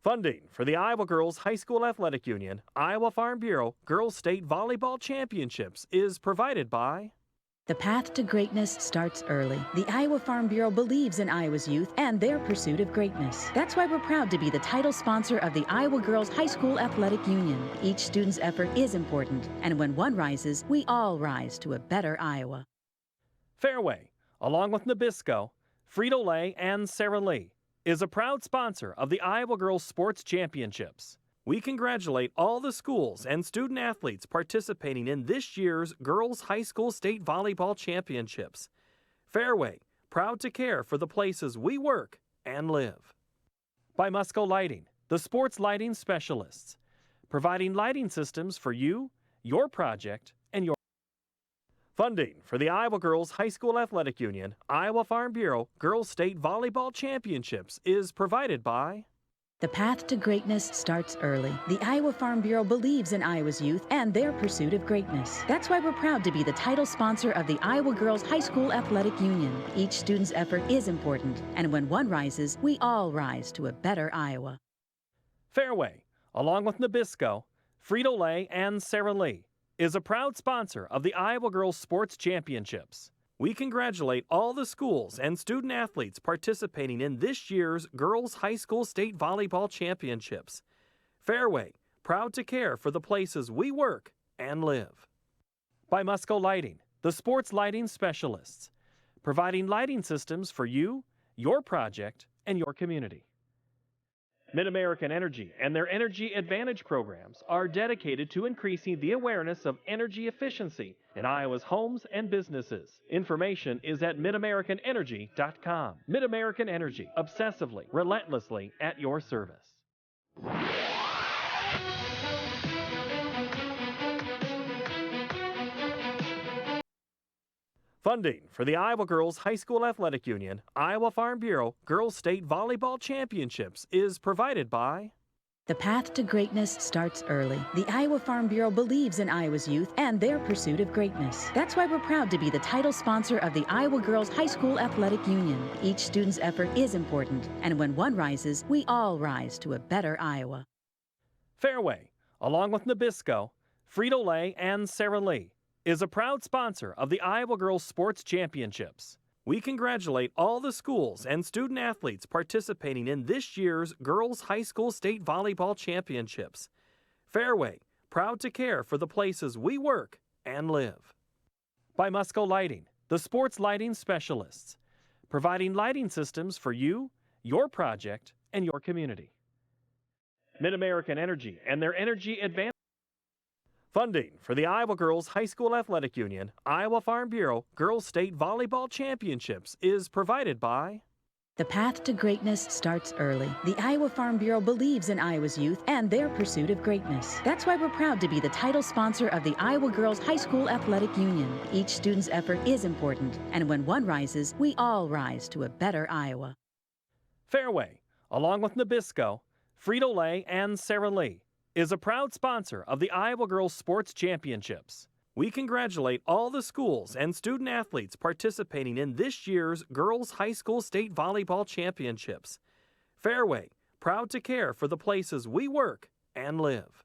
Funding for the Iowa Girls High School Athletic Union, Iowa Farm Bureau Girls State Volleyball Championships is provided by... The path to greatness starts early. The Iowa Farm Bureau believes in Iowa's youth and their pursuit of greatness. That's why we're proud to be the title sponsor of the Iowa Girls High School Athletic Union. Each student's effort is important, and when one rises, we all rise to a better Iowa. Fairway, along with Nabisco, Frito-Lay, and Sara Lee, is a proud sponsor of the Iowa Girls Sports Championships. We congratulate all the schools and student athletes participating in this year's Girls High School State Volleyball Championships. Fairway, proud to care for the places we work and live. By Musco Lighting, the sports lighting specialists, providing lighting systems for you, your project, and your... Funding for the Iowa Girls High School Athletic Union, Iowa Farm Bureau Girls State Volleyball Championships is provided by... The path to greatness starts early. The Iowa Farm Bureau believes in Iowa's youth and their pursuit of greatness. That's why we're proud to be the title sponsor of the Iowa Girls High School Athletic Union. Each student's effort is important, and when one rises, we all rise to a better Iowa. Fairway, along with Nabisco, Frito-Lay, and Sara Lee, is a proud sponsor of the Iowa Girls Sports Championships. We congratulate all the schools and student athletes participating in this year's Girls High School State Volleyball Championships. Fairway, proud to care for the places we work and live. By Musco Lighting, the sports lighting specialists, providing lighting systems for you, your project, and your community. Mid-American Energy and their Energy Advantage programs are dedicated to increasing the awareness of energy efficiency in Iowa's homes and businesses. Information is at midamericanenergy.com. Mid-American Energy, obsessively, relentlessly at your service. Funding for the Iowa Girls High School Athletic Union, Iowa Farm Bureau Girls State Volleyball Championships is provided by... The path to greatness starts early. The Iowa Farm Bureau believes in Iowa's youth and their pursuit of greatness. That's why we're proud to be the title sponsor of the Iowa Girls High School Athletic Union. Each student's effort is important, and when one rises, we all rise to a better Iowa. Fairway, along with Nabisco, Frito-Lay, and Sara Lee, is a proud sponsor of the Iowa Girls Sports Championships. We congratulate all the schools and student athletes participating in this year's Girls High School State Volleyball Championships. Fairway, proud to care for the places we work and live. By Musco Lighting, the sports lighting specialists, providing lighting systems for you, your project, and your community. Mid-American Energy and their Energy Advantage. Funding for the Iowa Girls High School Athletic Union, Iowa Farm Bureau Girls State Volleyball Championships is provided by... The path to greatness starts early. The Iowa Farm Bureau believes in Iowa's youth and their pursuit of greatness. That's why we're proud to be the title sponsor of the Iowa Girls High School Athletic Union. Each student's effort is important, and when one rises, we all rise to a better Iowa. Fairway, along with Nabisco, Frito-Lay, and Sara Lee, is a proud sponsor of the Iowa Girls Sports Championships. We congratulate all the schools and student athletes participating in this year's Girls High School State Volleyball Championships. Fairway, proud to care for the places we work and live.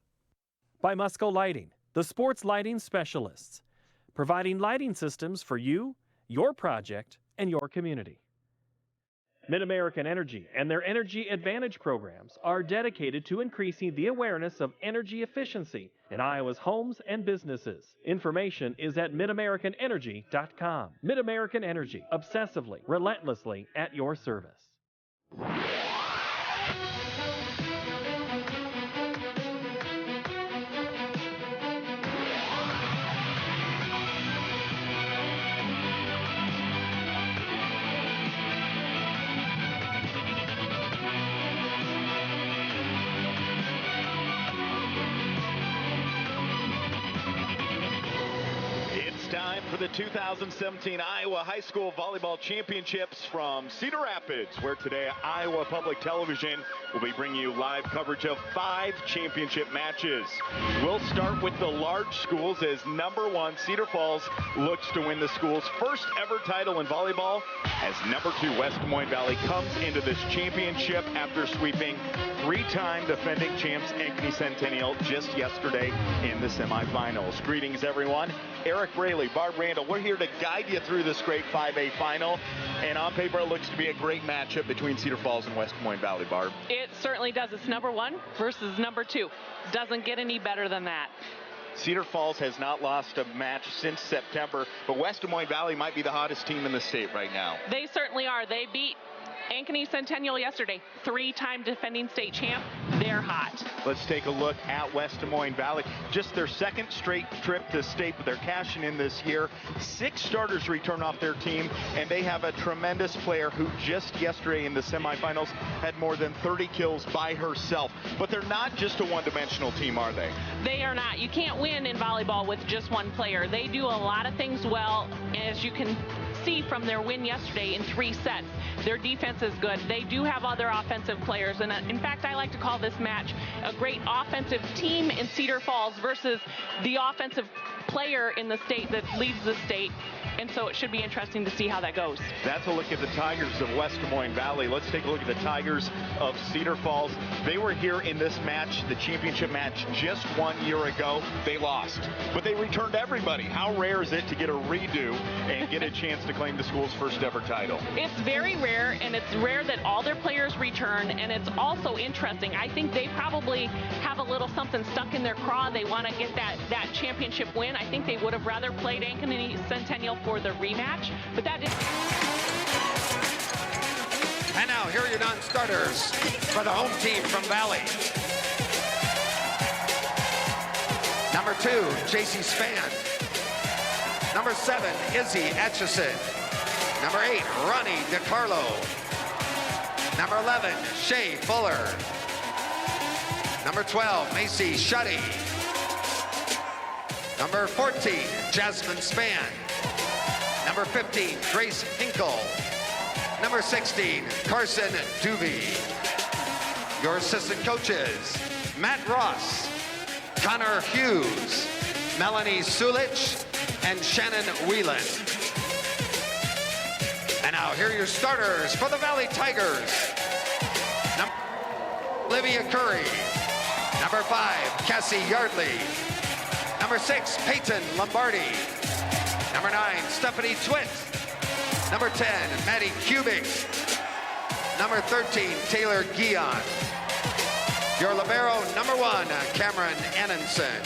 By Musco Lighting, the sports lighting specialists, providing lighting systems for you, your project, and your community. Mid-American Energy and their Energy Advantage programs are dedicated to increasing the awareness of energy efficiency in Iowa's homes and businesses. Information is at midamericanenergy.com. Mid-American Energy, obsessively, relentlessly at your service. For the 2017 Iowa High School Volleyball Championships from Cedar Rapids, where today Iowa Public Television will be bringing you live coverage of 5 championship matches. We'll start with the large schools as #1 Cedar Falls looks to win the school's first ever title in volleyball as #2 West Des Moines Valley comes into this championship after sweeping 3-time defending champs Ankeny Centennial just yesterday in the semifinals. Greetings everyone. Eric Braley, Barb Randall, we're here to guide you through this great 5A final. And on paper, it looks to be a great matchup between Cedar Falls and West Des Moines Valley, Barb. It certainly does. It's #1 versus #2. Doesn't get any better than that. Cedar Falls has not lost a match since September, but West Des Moines Valley might be the hottest team in the state right now. They certainly are. They beat Ankeny Centennial yesterday, 3-time defending state champ. They're hot. Let's take a look at West Des Moines Valley. Just their second straight trip to state, but they're cashing in this year. 6 starters return off their team, and they have a tremendous player who just yesterday in the semifinals had more than 30 kills by herself. But they're not just a one-dimensional team, are they? They are not. You can't win in volleyball with just one player. They do a lot of things well, as you can see from their win yesterday in 3 sets. Their defense is good. They do have other offensive players, and in fact, I like to call this match a great offensive team in Cedar Falls versus the offensive player in the state that leads the state, and so it should be interesting to see how that goes. That's a look at the Tigers of West Des Moines Valley. Let's take a look at the Tigers of Cedar Falls. They were here in this match, the championship match, just 1 year ago. They lost, but they returned everybody. How rare is it to get a redo and get a chance to claim the school's first ever title? It's very rare, and it's rare that all their players return, and it's also interesting. I think they probably have a little something stuck in their craw. They want to get that championship win. I think they would have rather played Ankeny Centennial for the rematch, but that is... And now, here are your non-starters for the home team from Valley. #2, JC Span. #7, Izzy Atchison. #8, Ronnie DiCarlo. #11, Shay Fuller. #12, Macy Shuddy. #14, Jasmine Span. #15, Grace Hinkle. #16, Carson Duvey. Your assistant coaches, Matt Ross, Connor Hughes, Melanie Sulich, and Shannon Whelan. And now here are your starters for the Valley Tigers. Olivia Curry. #5, Cassie Yardley. #6, Peyton Lombardi. #9, Stephanie Twit. #10, Mattie Kubek. #13, Taylor Guion. Your libero, #1, Cameron Annenson.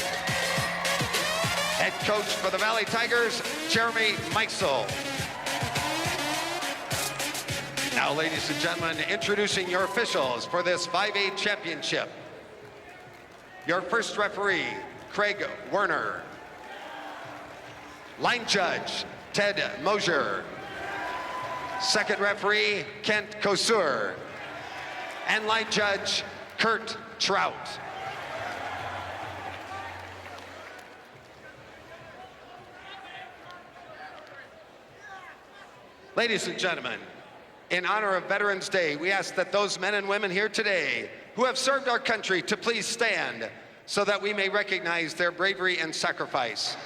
Head coach for the Valley Tigers, Jeremy Meisel. Now, ladies and gentlemen, introducing your officials for this 5A championship. Your first referee, Craig Werner. Line judge, Ted Mosier. Second referee, Kent Kosur. And line judge, Kurt Trout. Ladies and gentlemen, in honor of Veterans Day, we ask that those men and women here today who have served our country to please stand so that we may recognize their bravery and sacrifice.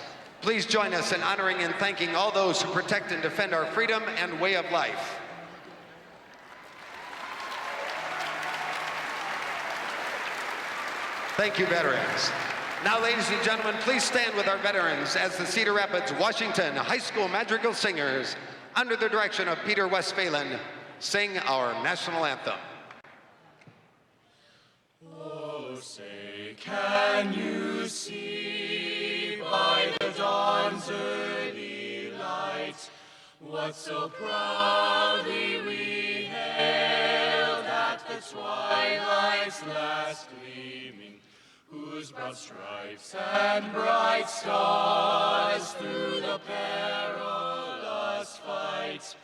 Please join us in honoring and thanking all those who protect and defend our freedom and way of life. Thank you, veterans. Now, ladies and gentlemen, please stand with our veterans as the Cedar Rapids, Washington High School Madrigal Singers, under the direction of Peter Westphalen, sing our national anthem. Oh, say, can you see by the dawn's early light what so proudly we hailed at the twilight's last gleaming, whose broad stripes and bright stars through the perilous fight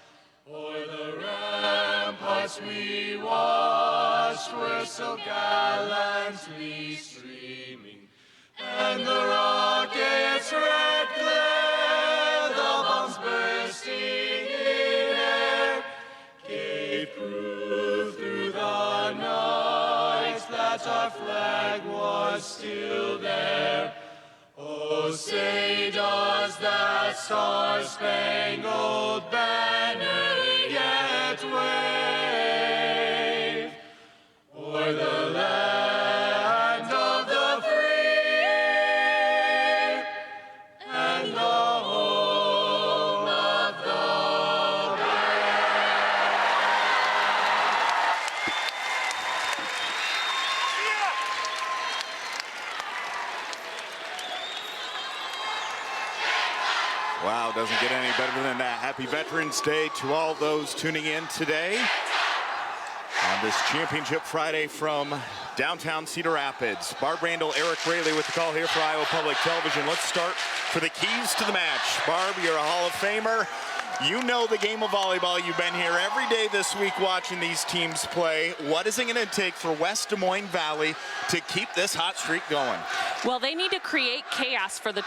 o'er the ramparts we watched were so gallantly streaming, and the rocket's red glare, the but our flag was still there. Oh, say does that star-spangled banner yet wave o'er the land of the free and the home of the Wow, doesn't get any better than that. Happy Veterans Day to all those tuning in today on this Championship Friday from downtown Cedar Rapids. Barb Randall, Eric Rayleigh with the call here for Iowa Public Television. Let's start for the keys to the match. Barb, you're a Hall of Famer. You know the game of volleyball. You've been here every day this week watching these teams play. What is it going to take for West Des Moines Valley to keep this hot streak going? Well, they need to create chaos for the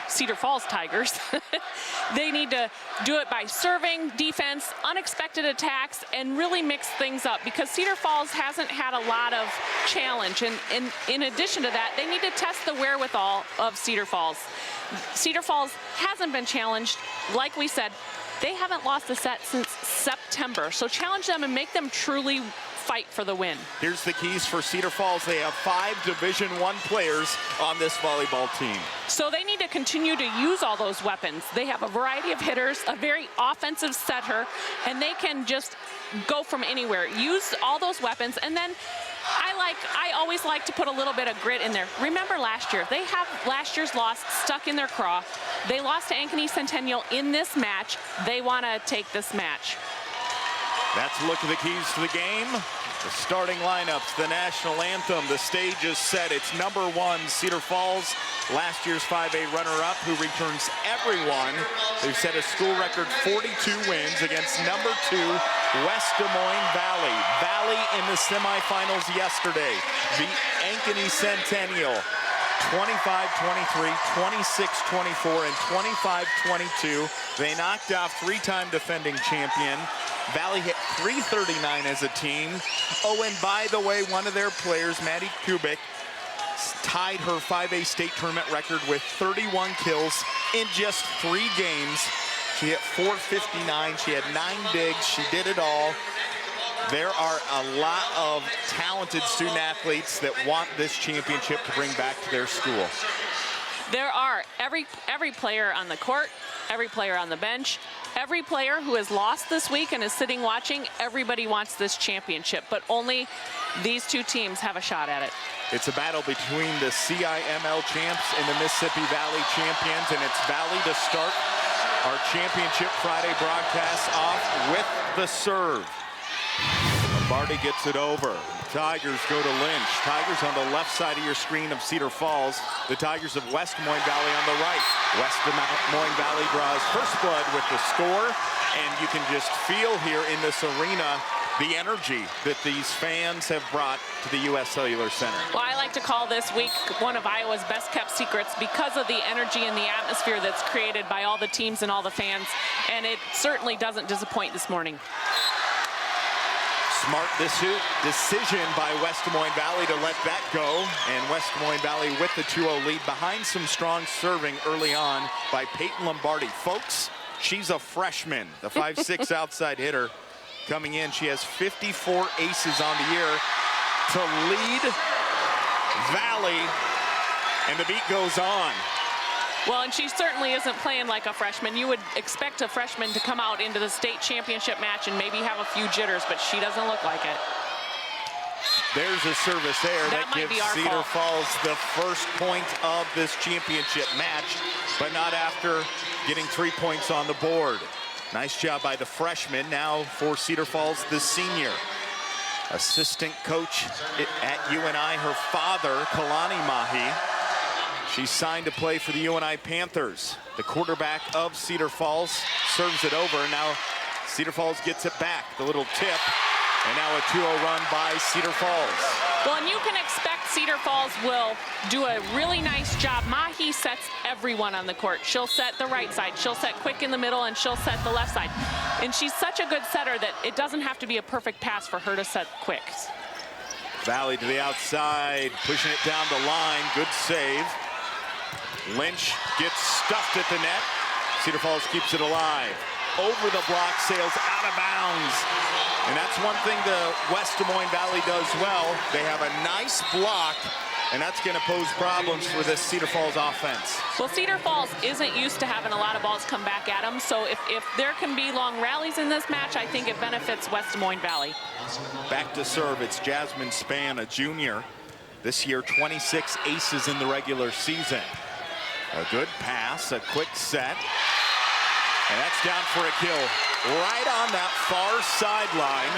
Cedar Falls Tigers. They need to do it by serving, defense, unexpected attacks, and really mix things up, because Cedar Falls hasn't had a lot of challenge. And in addition to that, they need to test the wherewithal of Cedar Falls. Cedar Falls hasn't been challenged. Like we said, they haven't lost a set since September. So challenge them and make them truly fight for the win. Here's the keys for Cedar Falls. They have 5 Division I players on this volleyball team. So they need to continue to use all those weapons. They have a variety of hitters, a very offensive setter, and they can just go from anywhere. Use all those weapons, and then I always like to put a little bit of grit in there. Remember last year, they have last year's loss stuck in their craw. They lost to Ankeny Centennial in this match. They want to take this match. That's a look at the keys to the game. The starting lineups, the national anthem, the stage is set. It's number 1, Cedar Falls, last year's 5A runner-up, who returns everyone. They've set a school record 42 wins against number 2, West Des Moines Valley. Valley in the semifinals yesterday. The Ankeny Centennial, 25-23, 26-24, and 25-22. They knocked off 3-time defending champion. Valley hit .339 as a team. Oh, and by the way, one of their players, Mattie Kubek, tied her 5A state tournament record with 31 kills in just 3 games. She hit .459. She had 9 digs. She did it all. There are a lot of talented student athletes that want this championship to bring back to their school. There are every player on the court, every player on the bench, every player who has lost this week and is sitting watching. Everybody wants this championship, but only these 2 teams have a shot at it. It's a battle between the CIML champs and the Mississippi Valley champions, and it's Valley to start our Championship Friday broadcast off with the serve. Lombardi gets it over. Tigers go to Lynch. Tigers on the left side of your screen of Cedar Falls. The Tigers of West Des Moines Valley on the right. West Des Moines Valley draws first blood with the score, and you can just feel here in this arena the energy that these fans have brought to the U.S. Cellular Center. Well, I like to call this week one of Iowa's best kept secrets because of the energy and the atmosphere that's created by all the teams and all the fans, and it certainly doesn't disappoint this morning. Smart decision by West Des Moines Valley to let that go, and West Des Moines Valley with the 2-0 lead behind some strong serving early on by Peyton Lombardi. Folks, she's a freshman, the 5'6" outside hitter coming in. She has 54 aces on the year to lead Valley, and the beat goes on. Well, and she certainly isn't playing like a freshman. You would expect a freshman to come out into the state championship match and maybe have a few jitters, but she doesn't look like it. There's a service there that gives Cedar fault. Falls the first point of this championship match, but not after getting 3 points on the board. Nice job by the freshman. Now for Cedar Falls, the senior. Assistant coach at UNI, her father, Kalani Mahi. She's signed to play for the UNI Panthers. The quarterback of Cedar Falls serves it over. Now Cedar Falls gets it back. The little tip. And now a 2-0 run by Cedar Falls. Well, and you can expect Cedar Falls will do a really nice job. Mahi sets everyone on the court. She'll set the right side, she'll set quick in the middle, and she'll set the left side. And she's such a good setter that it doesn't have to be a perfect pass for her to set quick. Valley to the outside, pushing it down the line. Good save. Lynch gets stuffed at the net. Cedar Falls keeps it alive. Over the block, sails out of bounds. And that's one thing the West Des Moines Valley does well. They have a nice block, and that's going to pose problems for this Cedar Falls offense. Well, Cedar Falls isn't used to having a lot of balls come back at them, so if there can be long rallies in this match, I think it benefits West Des Moines Valley. Back to serve, it's Jasmine Spann, a junior. This year, 26 aces in the regular season. A good pass, a quick set. And that's down for a kill right on that far sideline.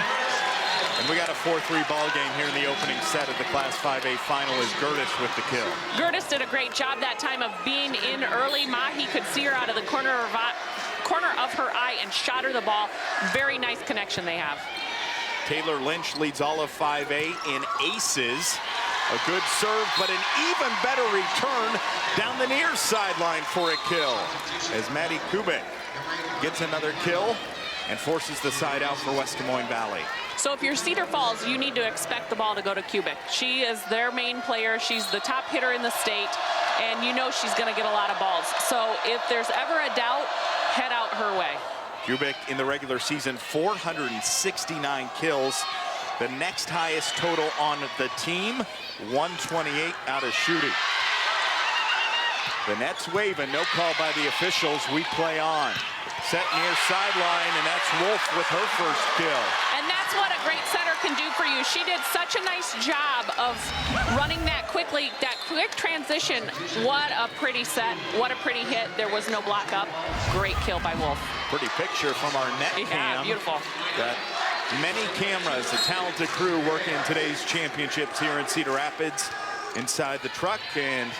And we got a 4-3 ball game here in the opening set of the Class 5A final as Gertis with the kill. Gertis did a great job that time of being in early. Mahi could see her out of the corner of her eye and shot her the ball. Very nice connection they have. Taylor Lynch leads all of 5A in aces. A good serve, but an even better return down the near sideline for a kill as Mattie Kubek gets another kill and forces the side out for West Des Moines Valley. So if you're Cedar Falls, you need to expect the ball to go to Kubek. She is their main player. She's the top hitter in the state, and you know she's going to get a lot of balls. So if there's ever a doubt, head out her way. Kubek in the regular season, 469 kills. The next highest total on the team, 128 out of shooting. The net's waving, no call by the officials. We play on. Set near sideline, and that's Wolf with her first kill. And that's what a great setter can do for you. She did such a nice job of running that quickly, that quick transition. What a pretty set, what a pretty hit. There was no block up. Great kill by Wolf. Pretty picture from our net cam. Yeah, beautiful. Got many cameras, a talented crew working today's championships here in Cedar Rapids inside the truck, and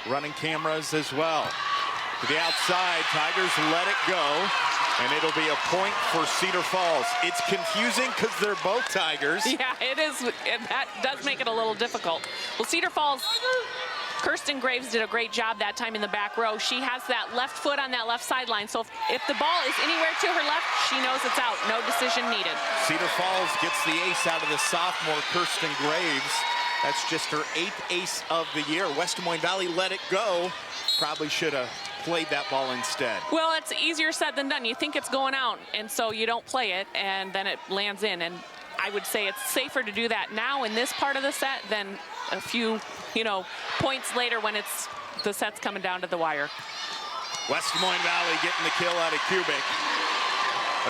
running cameras as well. To the outside, Tigers let it go, and it'll be a point for Cedar Falls. It's confusing because they're both Tigers. Yeah, it is. That does make it a little difficult. Well, Cedar Falls, Kirsten Graves did a great job that time in the back row. She has that left foot on that left sideline, so if the ball is anywhere to her left, she knows it's out. No decision needed. Cedar Falls gets the ace out of the sophomore, Kirsten Graves. That's just her 8th ace of the year. West Des Moines Valley let it go. Probably should have played that ball instead. Well, it's easier said than done. You think it's going out, and so you don't play it, and then it lands in. And I would say it's safer to do that now in this part of the set than a few, points later when the set's coming down to the wire. West Des Moines Valley getting the kill out of Kubek.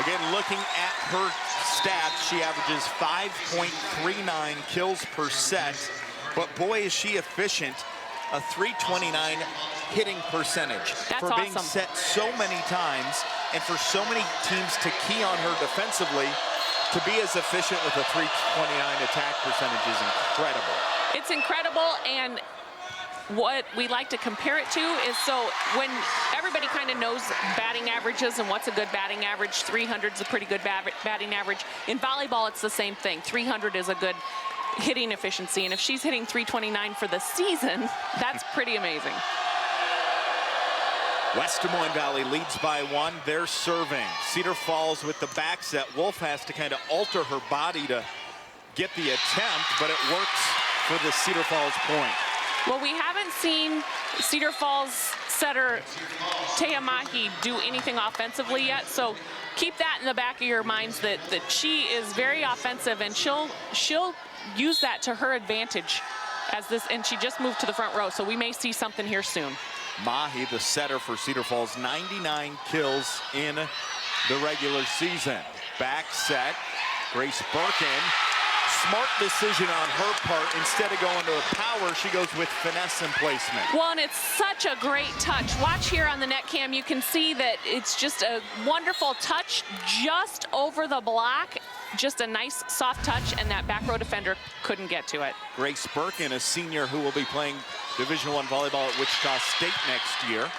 Again, looking at her stats, she averages 5.39 kills per set, but boy, is she efficient. A 329 hitting percentage. That's for being awesome. set so many times, and for so many teams to key on her defensively, to be as efficient with a 329 attack percentage is incredible. It's incredible, and what we like to compare it to is, so when everybody kind of knows batting averages and what's a good batting average, 300 is a pretty good batting average. In volleyball, it's the same thing. 300 is a good hitting efficiency, and if she's hitting 329 for the season, that's pretty amazing. West Des Moines Valley leads by 1. They're serving. Cedar Falls with the back set. Wolf has to kind of alter her body to get the attempt, but it works for the Cedar Falls point. Well, we haven't seen Cedar Falls setter Taya Mahi do anything offensively yet, so keep that in the back of your minds that she is very offensive, and she'll use that to her advantage and she just moved to the front row, so we may see something here soon. Mahi, the setter for Cedar Falls, 99 kills in the regular season. Back set, Grace Birkin. Smart decision on her part. Instead of going to a power, she goes with finesse and placement. Well, and it's such a great touch. Watch here on the net cam. You can see that it's just a wonderful touch just over the block. Just a nice soft touch, and that back row defender couldn't get to it. Grace Birkin, a senior who will be playing Division I volleyball at Wichita State next year.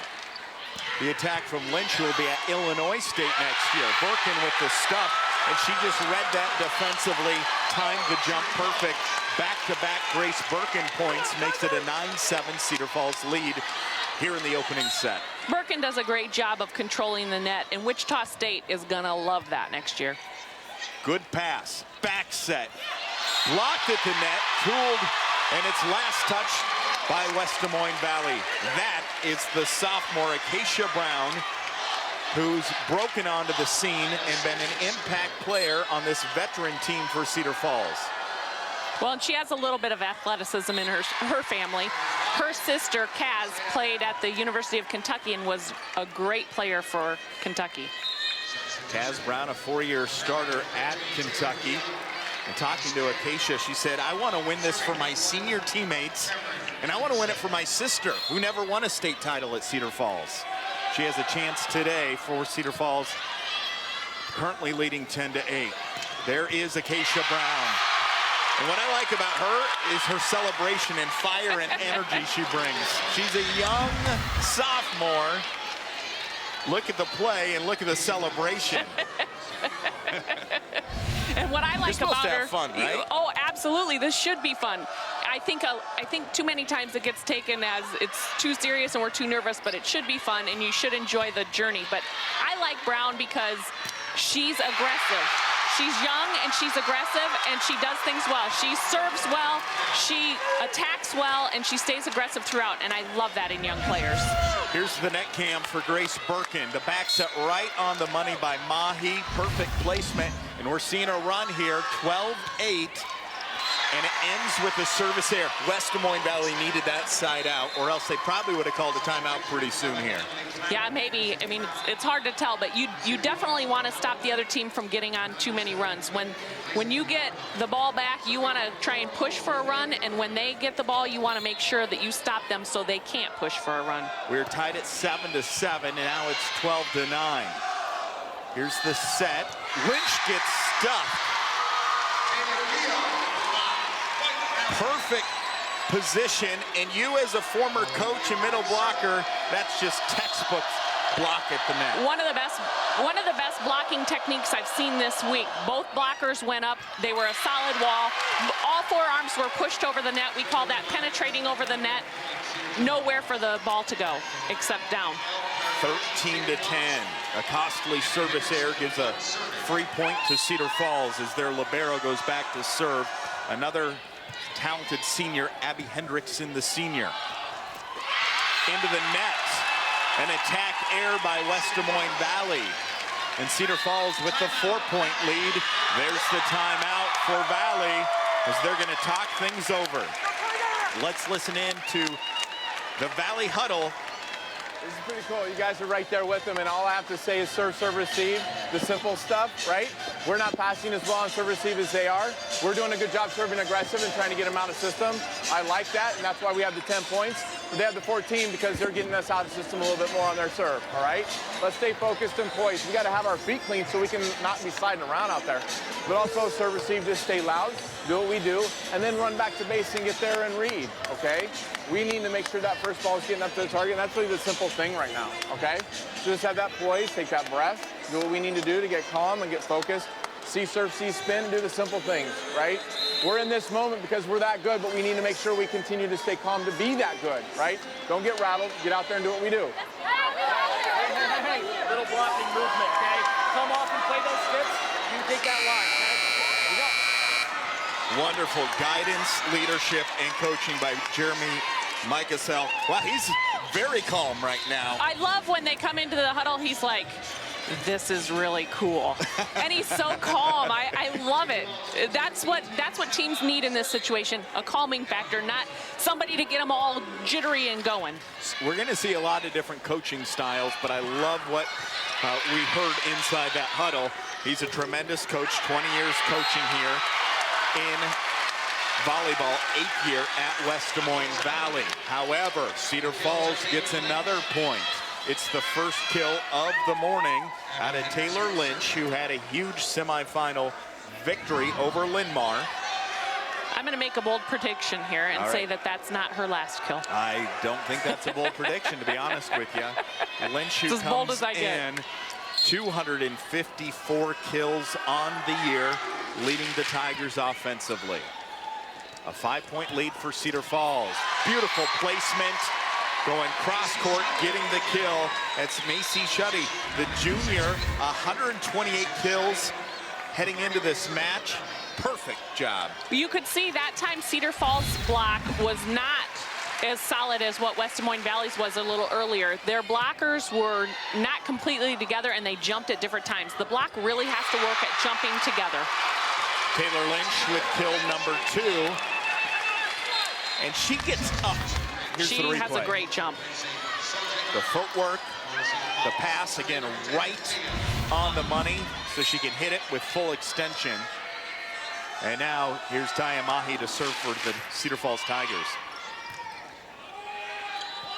The attack from Lynch, who will be at Illinois State next year. Birkin with the stuff, and she just read that defensively, timed the jump perfect. Back-to-back Grace Birkin points makes it a 9-7 Cedar Falls lead here in the opening set. Birkin does a great job of controlling the net, and Wichita State is gonna love that next year. Good pass, back set. blocked at the net, cooled, and it's last touch by West Des Moines Valley. That is the sophomore Acacia Brown, who's broken onto the scene and been an impact player on this veteran team for Cedar Falls. Well, and she has a little bit of athleticism in her family. Her sister, Kaz, played at the University of Kentucky and was a great player for Kentucky. Kaz Brown, a 4-year starter at Kentucky. And talking to Acacia, she said, I want to win this for my senior teammates, and I want to win it for my sister, who never won a state title at Cedar Falls. She has a chance today for Cedar Falls, currently leading 10-8. There is Acacia Brown. And what I like about her is her celebration and fire and energy she brings. She's a young sophomore. Look at the play and look at the celebration. And what I like about her, have fun, right? Oh, absolutely. This should be fun. I think too many times it gets taken as it's too serious and we're too nervous, but it should be fun and you should enjoy the journey. But I like Brown because she's aggressive. She's young and she's aggressive and she does things well. She serves well, she attacks well, and she stays aggressive throughout, and I love that in young players. Here's the net cam for Grace Birkin. The back set right on the money by Mahi. Perfect placement, and we're seeing a run here, 12-8. And it ends with a service error. West Des Moines Valley needed that side out, or else they probably would have called a timeout pretty soon here. Yeah, maybe. I mean, it's hard to tell, but you definitely want to stop the other team from getting on too many runs. When you get the ball back, you want to try and push for a run, and when they get the ball, you want to make sure that you stop them so they can't push for a run. We're tied at 7-7, and now it's 12-9. Here's the set. Lynch gets stuffed. Perfect position, and you as a former coach and middle blocker, that's just textbook block at the net. One of the best blocking techniques I've seen this week. Both blockers went up. They were a solid wall. All four arms were pushed over the net. We call that penetrating over the net. Nowhere for the ball to go except down. 13-10. A costly service error gives a free point to Cedar Falls as their libero goes back to serve. Another talented senior, Abby Hendrickson, the senior. Into the net. An attack error by West Des Moines Valley. And Cedar Falls with the 4-point lead. There's the timeout for Valley as they're going to talk things over. Let's listen in to the Valley huddle. This is pretty cool. You guys are right there with them, and all I have to say is serve, serve, receive. The simple stuff, right? We're not passing as well on serve, receive as they are. We're doing a good job serving aggressive and trying to get them out of system. I like that, and that's why we have the 10 points. But they have the 14 because they're getting us out of system a little bit more on their serve, all right? Let's stay focused and poised. We got to have our feet clean so we can not be sliding around out there. But also serve, receive, just stay loud, do what we do, and then run back to base and get there and read, okay? We need to make sure that first ball is getting up to the target, and that's really the simple thing right now, okay? So just have that poise, take that breath, do what we need to do to get calm and get focused. See serve, see spin, do the simple things, right? We're in this moment because we're that good, but we need to make sure we continue to stay calm to be that good, right? Don't get rattled, get out there and do what we do. Hey, little blocking movement, okay? Come off and play those skips, you take that line, okay? Here we go. Wonderful guidance, leadership, and coaching by Jeremy Micasel. Wow, he's very calm right now. I love when they come into the huddle, he's like, this is really cool. And he's so calm. I love it. That's what teams need in this situation, a calming factor, not somebody to get them all jittery and going. We're going to see a lot of different coaching styles, but I love what we heard inside that huddle. He's a tremendous coach, 20 years coaching here in volleyball, 8th year at West Des Moines Valley. However, Cedar Falls gets another point. It's the first kill of the morning out of Taylor Lynch, who had a huge semifinal victory over Linmar. I'm going to make a bold prediction here and say that that's not her last kill. I don't think that's a bold prediction, to be honest with you. Lynch, who it's as bold comes as I get. in 254 kills on the year, leading the Tigers offensively. A 5-point lead for Cedar Falls. Beautiful placement. Going cross court, getting the kill. That's Macy Shuddy, the junior, 128 kills heading into this match. perfect job. You could see that time Cedar Falls' block was not as solid as what West Des Moines Valley's was a little earlier. Their blockers were not completely together, and they jumped at different times. The block really has to work at jumping together. Taylor Lynch with kill number 2. And she gets up. Here's the replay. She has a great jump. The footwork, the pass, again, right on the money, so she can hit it with full extension. And now here's Taya Mahi to serve for the Cedar Falls Tigers.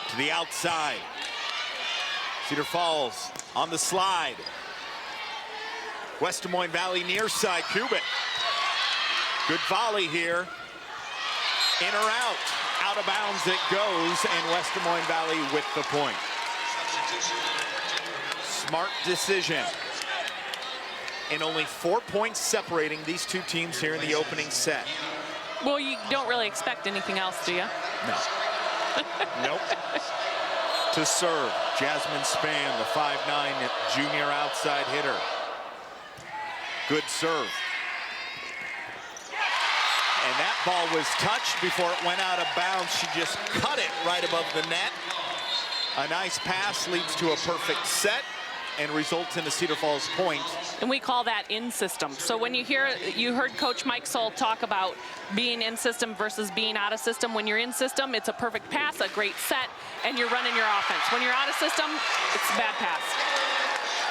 To the outside. Cedar Falls on the slide. West Des Moines Valley near side, Kubek. Good volley here. In or out. Out of bounds it goes, and West Des Moines Valley with the point. Smart decision. And only 4 points separating these two teams here in the opening set. Well, you don't really expect anything else, do you? No. Nope. To serve, Jasmine Spann, the 5'9" junior outside hitter. Good serve. And that ball was touched before it went out of bounds. She just cut it right above the net. A nice pass leads to a perfect set and results in a Cedar Falls point. And we call that in system. So when you heard Coach Mike Soll talk about being in system versus being out of system. When you're in system, it's a perfect pass, a great set, and you're running your offense. When you're out of system, it's a bad pass.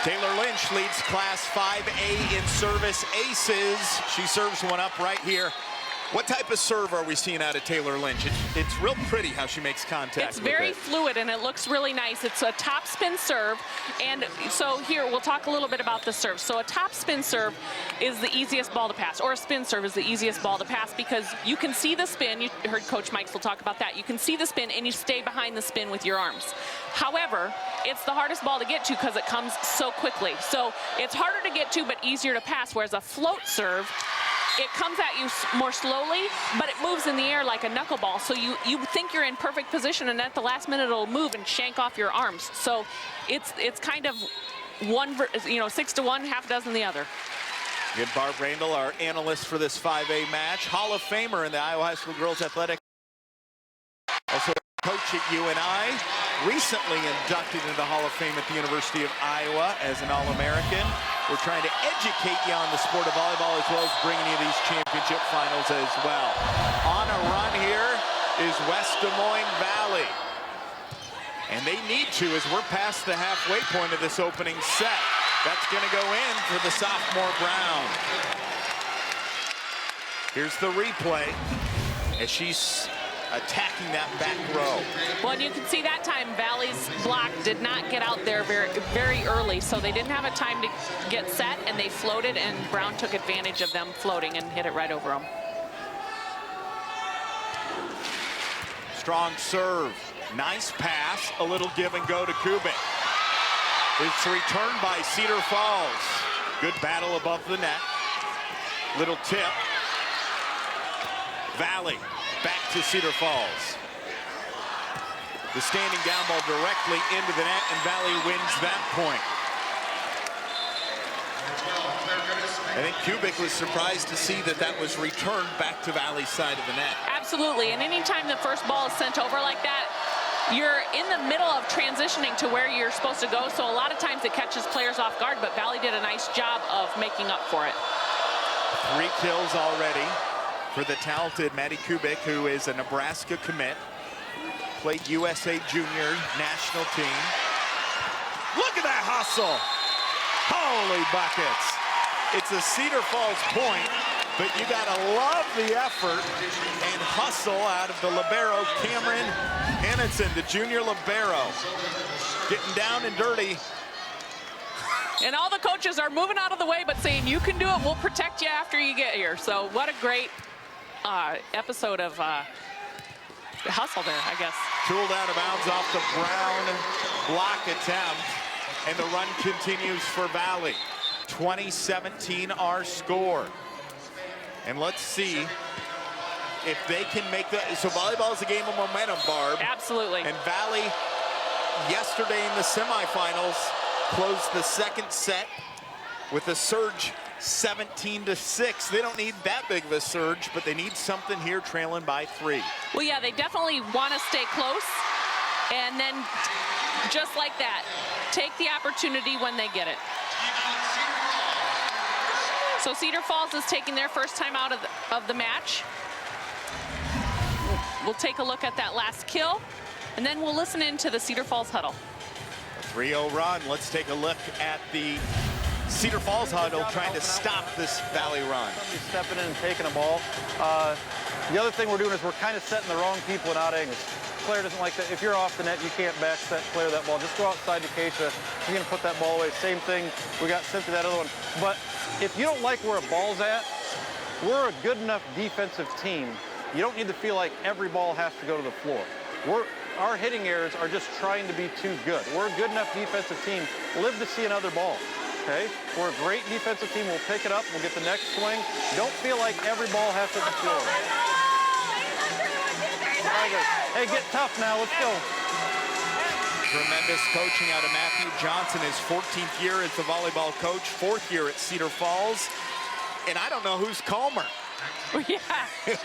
Taylor Lynch leads Class 5A in service aces. She serves one up right here. What type of serve are we seeing out of Taylor Lynch? It's real pretty how she makes contact. It's very fluid, and it looks really nice. It's a top spin serve. And so here, we'll talk a little bit about the serve. So a top spin serve is the easiest ball to pass, or a spin serve is the easiest ball to pass, because you can see the spin. You heard Coach Mikes will talk about that. You can see the spin, and you stay behind the spin with your arms. However, it's the hardest ball to get to because it comes so quickly. So it's harder to get to, but easier to pass, whereas a float serve, it comes at you more slowly, but it moves in the air like a knuckleball. So you think you're in perfect position, and at the last minute it'll move and shank off your arms. So it's kind of 6 to 1, half a dozen the other. Good. Barb Randall, our analyst for this 5A match, Hall of Famer in the Iowa High School Girls Athletic. Also coach at UNI, recently inducted into the Hall of Fame at the University of Iowa as an All-American. We're trying to educate you on the sport of volleyball, as well as bringing you these championship finals as well. On a run here is West Des Moines Valley. And they need to, as we're past the halfway point of this opening set. That's going to go in for the sophomore Brown. Here's the replay as she's attacking that back row. Well, and you can see that time Valley's block did not get out there very early, so they didn't have a time to get set, and they floated, and Brown took advantage of them floating and hit it right over them. Strong serve, nice pass, a little give and go to Kubek. It's returned by Cedar Falls. Good battle above the net. Little tip. Valley back to Cedar Falls. The standing down ball directly into the net, and Valley wins that point. I think Kubek was surprised to see that was returned back to Valley's side of the net. Absolutely, and anytime the first ball is sent over like that, you're in the middle of transitioning to where you're supposed to go, so a lot of times it catches players off guard, but Valley did a nice job of making up for it. 3 kills already for the talented Mattie Kubek, who is a Nebraska commit. Played USA Junior national team. Look at that hustle. Holy buckets. It's a Cedar Falls point, but you gotta love the effort and hustle out of the libero, Cameron Henningsen, the junior libero. Getting down and dirty. And all the coaches are moving out of the way, but saying, you can do it, we'll protect you after you get here. So what a great episode of hustle there, I guess. Tooled out of bounds off the Brown block attempt, and the run continues for Valley. 2017 our score. And let's see if they can make so volleyball is a game of momentum, Barb. Absolutely. And Valley, yesterday in the semifinals, closed the second set with a surge 17-6. They don't need that big of a surge, but they need something here, trailing by 3. Well, yeah, they definitely want to stay close. And then, just like that, take the opportunity when they get it. So Cedar Falls is taking their first time out of the match. We'll take a look at that last kill, and then we'll listen into the Cedar Falls huddle. A 3-0 run. Let's take a look at the Cedar Falls huddle trying to stop this Valley run. Somebody's stepping in and taking a ball. The other thing we're doing is we're kind of setting the wrong people in odd angles. Claire doesn't like that. If you're off the net, you can't back set clear that ball. Just go outside to Keisha. You're going to put that ball away. Same thing. We got Cynthia, that other one. But if you don't like where a ball's at, we're a good enough defensive team. You don't need to feel like every ball has to go to the floor. Our hitting errors are just trying to be too good. We're a good enough defensive team. Live to see another ball. Okay? We're a great defensive team. We'll pick it up. We'll get the next swing. Don't feel like every ball has to hit the floor. Hey, get tough now. Let's go. Tremendous coaching out of Matthew Johnson, his 14th year as the volleyball coach, 4th year at Cedar Falls. And I don't know who's calmer. Yeah,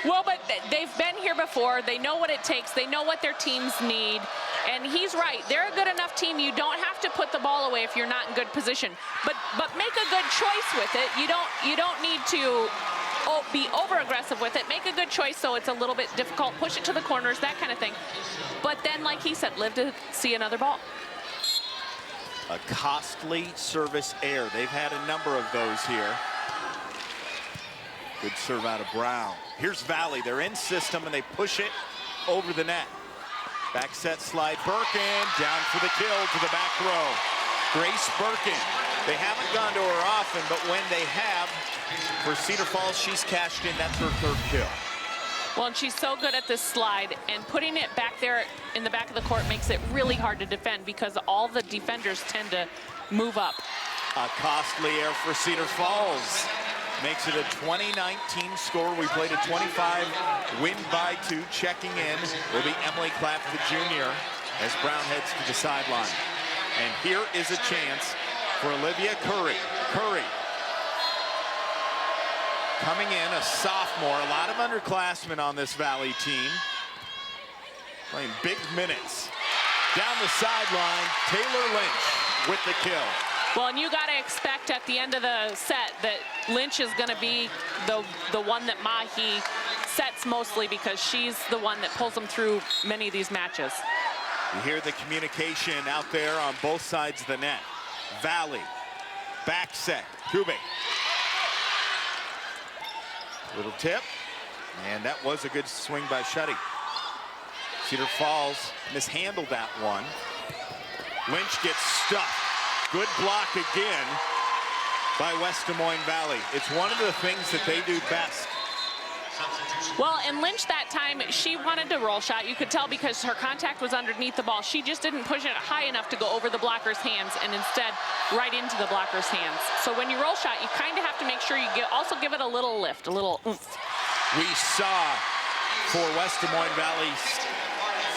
well, but they've been here before. They know what it takes. They know what their teams need. And he's right. They're a good enough team. You don't have to put the ball away if you're not in good position. But make a good choice with it. You don't need to be over-aggressive with it. Make a good choice so it's a little bit difficult. Push it to the corners, that kind of thing. But then, like he said, live to see another ball. A costly service error. They've had a number of those here. Good serve out of Brown. Here's Valley. They're in system, and they push it over the net. Back set slide. Birkin down for the kill to the back row. Grace Birkin. They haven't gone to her often, but when they have, for Cedar Falls, she's cashed in. That's her 3rd kill. Well, and she's so good at this slide, and putting it back there in the back of the court makes it really hard to defend because all the defenders tend to move up. A costly error for Cedar Falls. Makes it a 2019 score. We played a 25, win by 2. Checking in will be Emily Clapp, the junior, as Brown heads to the sideline. And here is a chance for Olivia Curry. Curry coming in, a sophomore. A lot of underclassmen on this Valley team. Playing big minutes. Down the sideline, Taylor Lynch with the kill. Well, and you got to expect at the end of the set that Lynch is going to be the one that Mahi sets mostly because she's the one that pulls them through many of these matches. You hear the communication out there on both sides of the net. Valley, back set, Kubek. Little tip, and that was a good swing by Shetty. Cedar Falls mishandled that one. Lynch gets stuck. Good block again by West Des Moines Valley. It's one of the things that they do best. Well, and Lynch that time, she wanted to roll shot. You could tell because her contact was underneath the ball. She just didn't push it high enough to go over the blocker's hands and instead right into the blocker's hands. So when you roll shot, you kind of have to make sure you also give it a little lift, a little oomph. We saw for West Des Moines Valley,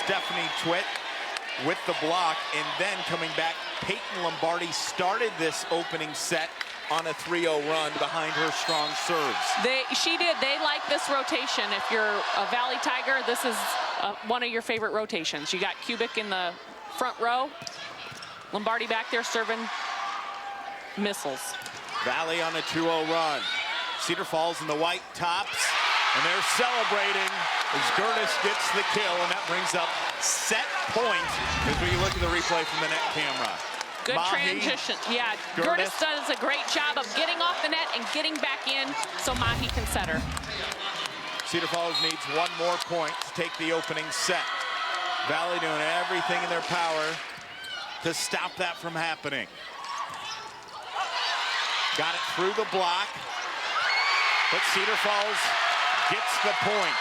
Stephanie Twitt with the block, and then coming back, Peyton Lombardi started this opening set on a 3-0 run behind her strong serves. She did. They like this rotation. If you're a Valley Tiger, this is one of your favorite rotations. You got Kubek in the front row, Lombardi back there serving missiles. Valley on a 2-0 run. Cedar Falls in the white tops, and they're celebrating as Gertis gets the kill, and that brings up set point as we look at the replay from the net camera. Good transition. Yeah, Gertis does a great job of getting off the net and getting back in so Mahi can set her. Cedar Falls needs one more point to take the opening set. Valley doing everything in their power to stop that from happening. Got it through the block, but Cedar Falls gets the point.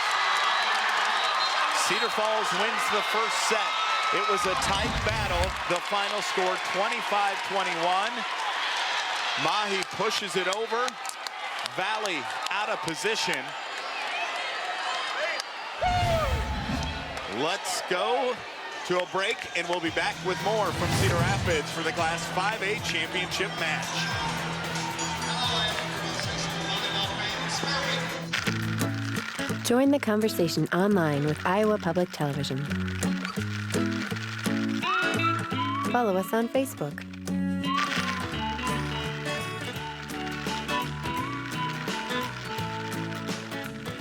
Cedar Falls wins the first set. It was a tight battle. The final score 25-21. Mahi pushes it over. Valley out of position. Let's go to a break, and we'll be back with more from Cedar Rapids for the Class 5A championship match. Join the conversation online with Iowa Public Television. Follow us on Facebook.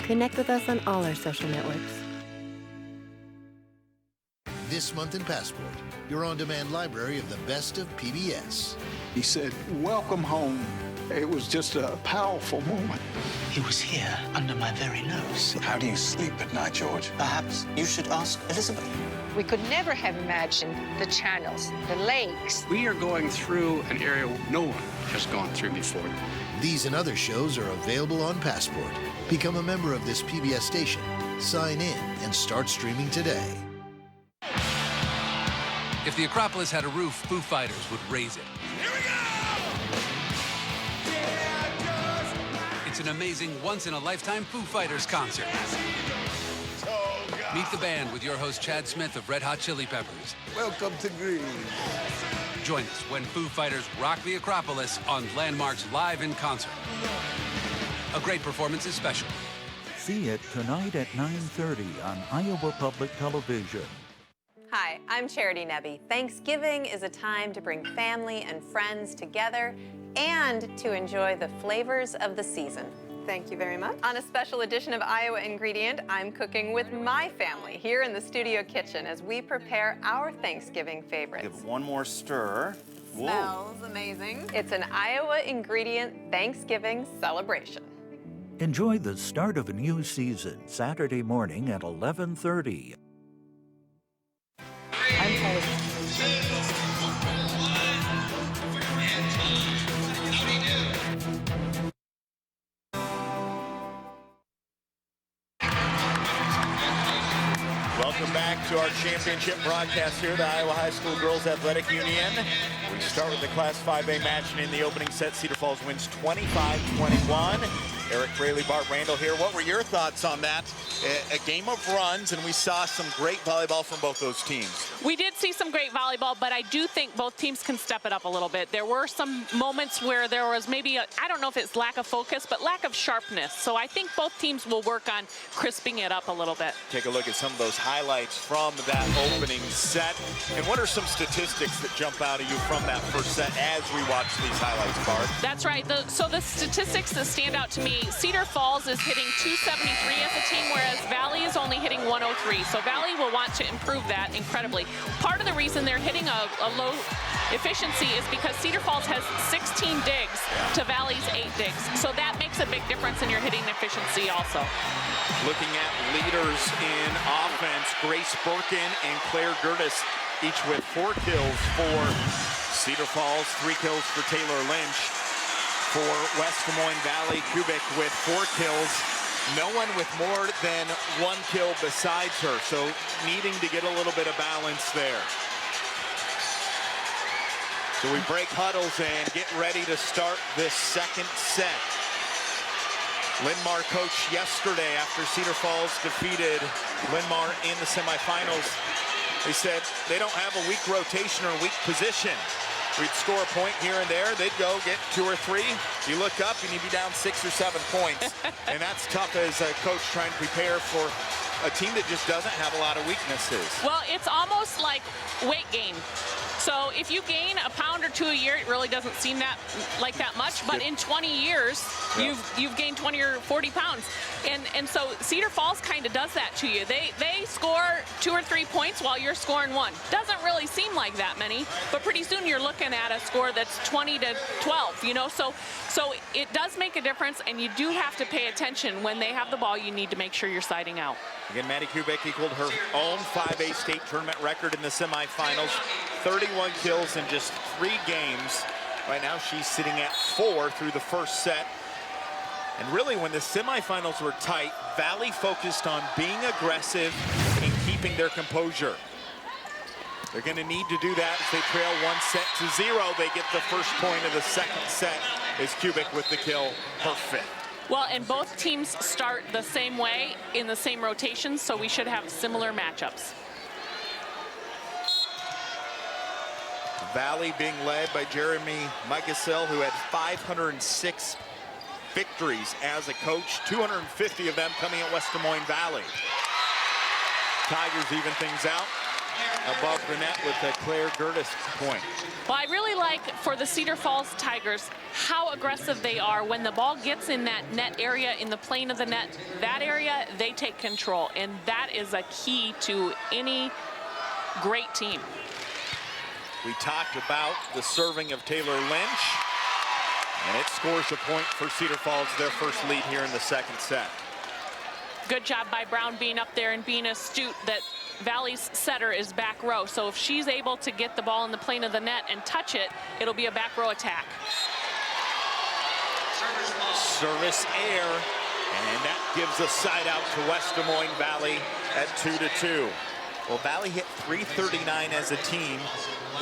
Connect with us on all our social networks. This month in Passport, your on-demand library of the best of PBS. He said, "Welcome home." It was just a powerful moment. He was here under my very nose. How do you sleep at night, George? Perhaps you should ask Elizabeth. We could never have imagined the channels, the lakes. We are going through an area no one has gone through before. These and other shows are available on Passport. Become a member of this PBS station. Sign in and start streaming today. If the Acropolis had a roof, Foo Fighters would raise it. Here we go! It's an amazing once-in-a-lifetime Foo Fighters concert. Meet the band with your host Chad Smith of Red Hot Chili Peppers. Welcome to Green. Join us when Foo Fighters rock the Acropolis on Landmark's Live in Concert. A great performance is special. See it tonight at 9:30 on Iowa Public Television. Hi, I'm Charity Nebbe. Thanksgiving is a time to bring family and friends together and to enjoy the flavors of the season. Thank you very much. On a special edition of Iowa Ingredient, I'm cooking with my family here in the studio kitchen as we prepare our Thanksgiving favorites. Give one more stir. Whoa. Smells amazing. It's an Iowa Ingredient Thanksgiving celebration. Enjoy the start of a new season Saturday morning at 11:30. Welcome back to our championship broadcast here at the Iowa High School Girls Athletic Union. We start with the Class 5A match, and in the opening set, Cedar Falls wins 25-21. Eric Braley, Bart Randall here. What were your thoughts on that? A game of runs, and we saw some great volleyball from both those teams. We did see some great volleyball, but I do think both teams can step it up a little bit. There were some moments where there was maybe, I don't know if it's lack of focus, but lack of sharpness. So I think both teams will work on crisping it up a little bit. Take a look at some of those highlights from that opening set. And what are some statistics that jump out at you from that first set as we watch these highlights, Bart? That's right. So the statistics that stand out to me, Cedar Falls is hitting 273 as a team, whereas Valley is only hitting 103. So Valley will want to improve that incredibly. Part of the reason they're hitting a low efficiency is because Cedar Falls has 16 digs to Valley's 8 digs. So that makes a big difference in your hitting efficiency also. Looking at leaders in offense, Grace Birkin and Claire Gertis, each with 4 kills for Cedar Falls, 3 kills for Taylor Lynch. For West Des Moines Valley, Kubek with 4 kills. No one with more than 1 kill besides her, so needing to get a little bit of balance there. So we break huddles and get ready to start this second set. Linn-Mar coach yesterday after Cedar Falls defeated Linn-Mar in the semifinals. They said they don't have a weak rotation or weak position. We'd score a point here and there. They'd go get 2 or 3. You look up and you'd be down 6 or 7 points. And that's tough as a coach trying to prepare for a team that just doesn't have a lot of weaknesses. Well, it's almost like weight gain. So if you gain a pound or 2 a year, it really doesn't seem like that much. But in 20 years, you've gained 20 or 40 pounds. And so Cedar Falls kind of does that to you. They score 2 or 3 points while you're scoring 1. Doesn't really seem like that many, but pretty soon you're looking at a score that's 20 to 12, you know. So it does make a difference, and you do have to pay attention. When they have the ball, you need to make sure you're siding out. Again, Mattie Kubek equaled her own 5A state tournament record in the semifinals. 31 kills in just 3 games. Right now she's sitting at 4 through the first set. And really, when the semifinals were tight, Valley focused on being aggressive and keeping their composure. They're going to need to do that as they trail 1-0. They get the first point of the second set as Kubek with the kill, her 5th. Well, and both teams start the same way in the same rotation, so we should have similar matchups. Valley being led by Jeremy Migasel, who had 506 victories as a coach, 250 of them coming at West Des Moines Valley. Tigers even things out above the net with a Claire Gertis point. Well, I really like for the Cedar Falls Tigers how aggressive they are when the ball gets in that net area, in the plane of the net, that area, they take control. And that is a key to any great team. We talked about the serving of Taylor Lynch, and it scores a point for Cedar Falls, their first lead here in the second set. Good job by Brown being up there and being astute that Valley's setter is back row. So if she's able to get the ball in the plane of the net and touch it, it'll be a back row attack. Service air, and that gives a side out to West Des Moines Valley at 2-2. Well, Valley hit 339 as a team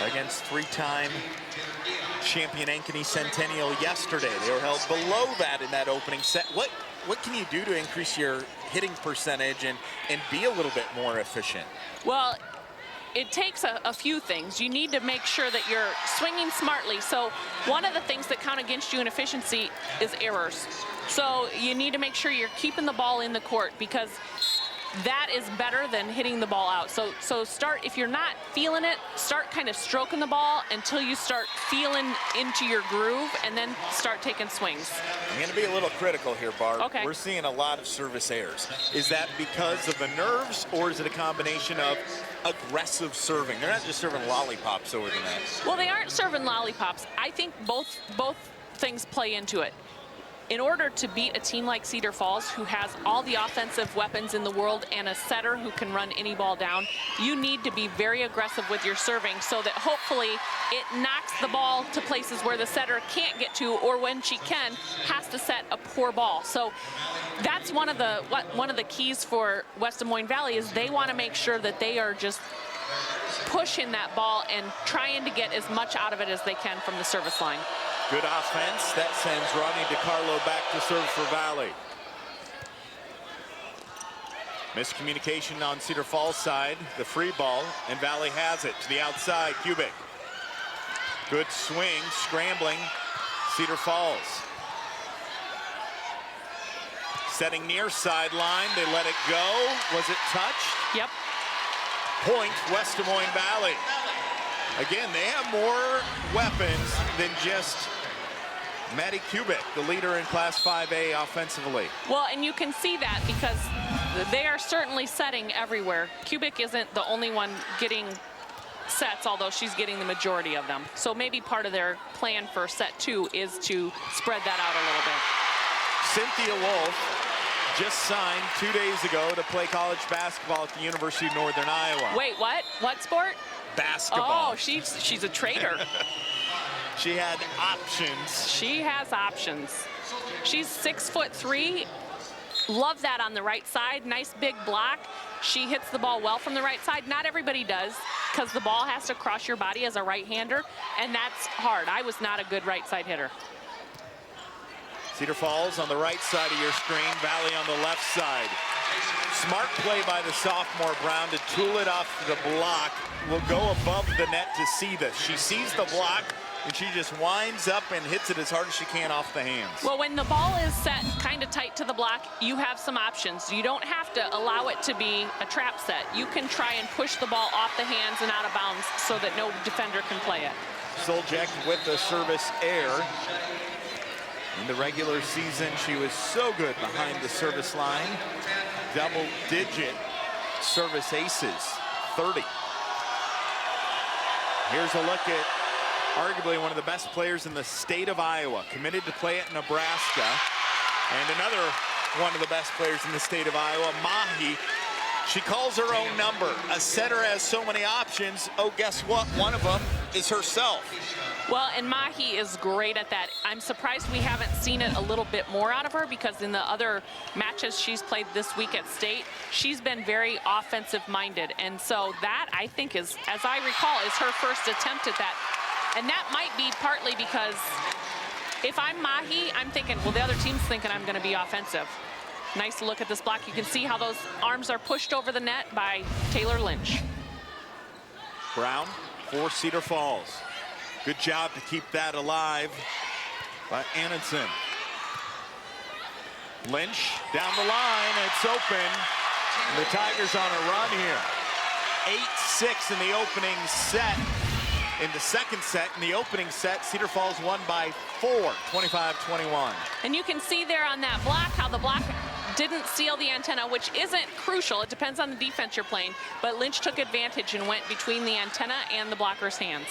against three-time champion Ankeny Centennial yesterday. They were held below that in that opening set. What can you do to increase your hitting percentage and be a little bit more efficient? Well, it takes a few things. You need to make sure that you're swinging smartly. So one of the things that count against you in efficiency is errors. So you need to make sure you're keeping the ball in the court, because that is better than hitting the ball out. So start, if you're not feeling it, start kind of stroking the ball until you start feeling into your groove, and then start taking swings. I'm going to be a little critical here, Barb. Okay. We're seeing a lot of service errors. Is that because of the nerves, or is it a combination of aggressive serving? They're not just serving lollipops over the net. Well, they aren't serving lollipops. I think both things play into it. In order to beat a team like Cedar Falls, who has all the offensive weapons in the world and a setter who can run any ball down, you need to be very aggressive with your serving so that hopefully it knocks the ball to places where the setter can't get to, or when she can, has to set a poor ball. So that's one of the keys for West Des Moines Valley, is they want to make sure that they are just pushing that ball and trying to get as much out of it as they can from the service line. Good offense. That sends Rodney DiCarlo back to serve for Valley. Miscommunication on Cedar Falls side. The free ball, and Valley has it to the outside. Kubek. Good swing, scrambling. Cedar Falls. Setting near sideline. They let it go. Was it touched? Yep. Point, West Des Moines Valley. Again, they have more weapons than just Mattie Kubek, the leader in Class 5A offensively. Well, and you can see that because they are certainly setting everywhere. Kubek isn't the only one getting sets, although she's getting the majority of them. So maybe part of their plan for set 2 is to spread that out a little bit. Cynthia Wolf just signed 2 days ago to play college basketball at the University of Northern Iowa. Wait, what? What sport? Basketball. Oh, she's a traitor. She had options. She has options. She's 6'3". Love that on the right side. Nice big block. She hits the ball well from the right side. Not everybody does, because the ball has to cross your body as a right-hander, and that's hard. I was not a good right side hitter. Cedar Falls on the right side of your screen, Valley on the left side. Smart play by the sophomore Brown to tool it off the block. Will go above the net to see this. She sees the block, and she just winds up and hits it as hard as she can off the hands. Well, when the ball is set kind of tight to the block, you have some options. You don't have to allow it to be a trap set. You can try and push the ball off the hands and out of bounds so that no defender can play it. Soljek with the service air. In the regular season, she was so good behind the service line. Double-digit service aces, 30. Here's a look at arguably one of the best players in the state of Iowa, committed to play at Nebraska. And another one of the best players in the state of Iowa, Mahi. She calls her own number. A setter has so many options. Oh, guess what? One of them is herself. Well, and Mahi is great at that. I'm surprised we haven't seen it a little bit more out of her, because in the other matches she's played this week at state, she's been very offensive-minded. And so that, I think, is, as I recall, is her first attempt at that. And that might be partly because if I'm Mahi, I'm thinking, well, the other team's thinking I'm going to be offensive. Nice look at this block. You can see how those arms are pushed over the net by Taylor Lynch. Brown for Cedar Falls. Good job to keep that alive by Annenson. Lynch down the line, it's open. The Tigers on a run here. 8-6 in the opening set. In the second set, in the opening set, Cedar Falls won by 4, 25-21. And you can see there on that block how the block didn't seal the antenna, which isn't crucial. It depends on the defense you're playing. But Lynch took advantage and went between the antenna and the blocker's hands.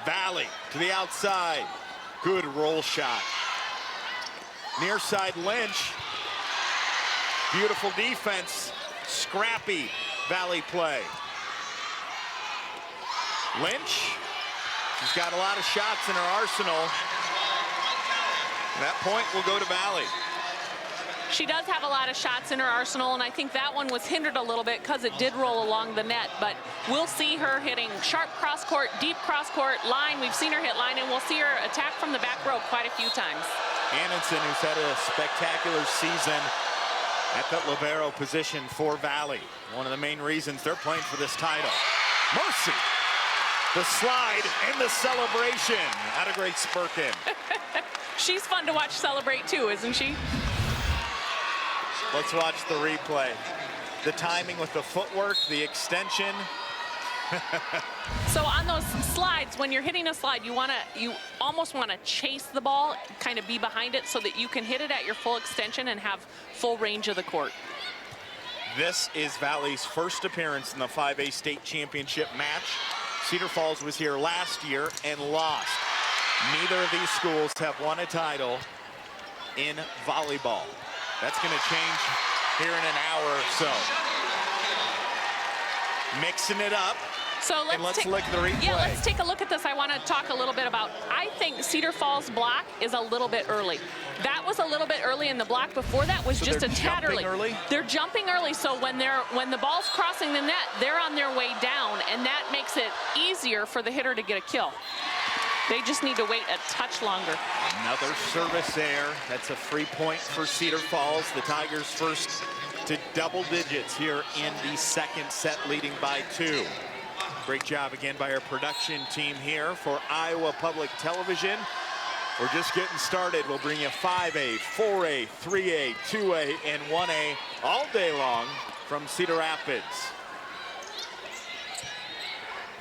Valley to the outside. Good roll shot. Near side Lynch. Beautiful defense. Scrappy Valley play. Lynch, she's got a lot of shots in her arsenal. That point will go to Valley. She does have a lot of shots in her arsenal, and I think that one was hindered a little bit because it did roll along the net, but we'll see her hitting sharp cross-court, deep cross-court, line. We've seen her hit line, and we'll see her attack from the back row quite a few times. Anderson, who's had a spectacular season at that libero position for Valley. One of the main reasons they're playing for this title. Mercy. The slide and the celebration. Had a great Spurkin. She's fun to watch celebrate too, isn't she? Let's watch the replay. The timing with the footwork, the extension. So on those slides, when you're hitting a slide, you almost want to chase the ball, kind of be behind it so that you can hit it at your full extension and have full range of the court. This is Valley's first appearance in the 5A state championship match. Cedar Falls was here last year and lost. Neither of these schools have won a title in volleyball. That's going to change here in an hour or so. Mixing it up. So let's look at the replay. Yeah, let's take a look at this. I want to talk a little bit about, I think Cedar Falls block is a little bit early. That was a little bit early, and the block before that was just a tad early. They're jumping early, so when the ball's crossing the net, they're on their way down, and that makes it easier for the hitter to get a kill. They just need to wait a touch longer. Another service there. That's a free point for Cedar Falls. The Tigers first to double digits here in the second set, leading by 2. Great job again by our production team here for Iowa Public Television. We're just getting started. We'll bring you 5A, 4A, 3A, 2A, and 1A all day long from Cedar Rapids.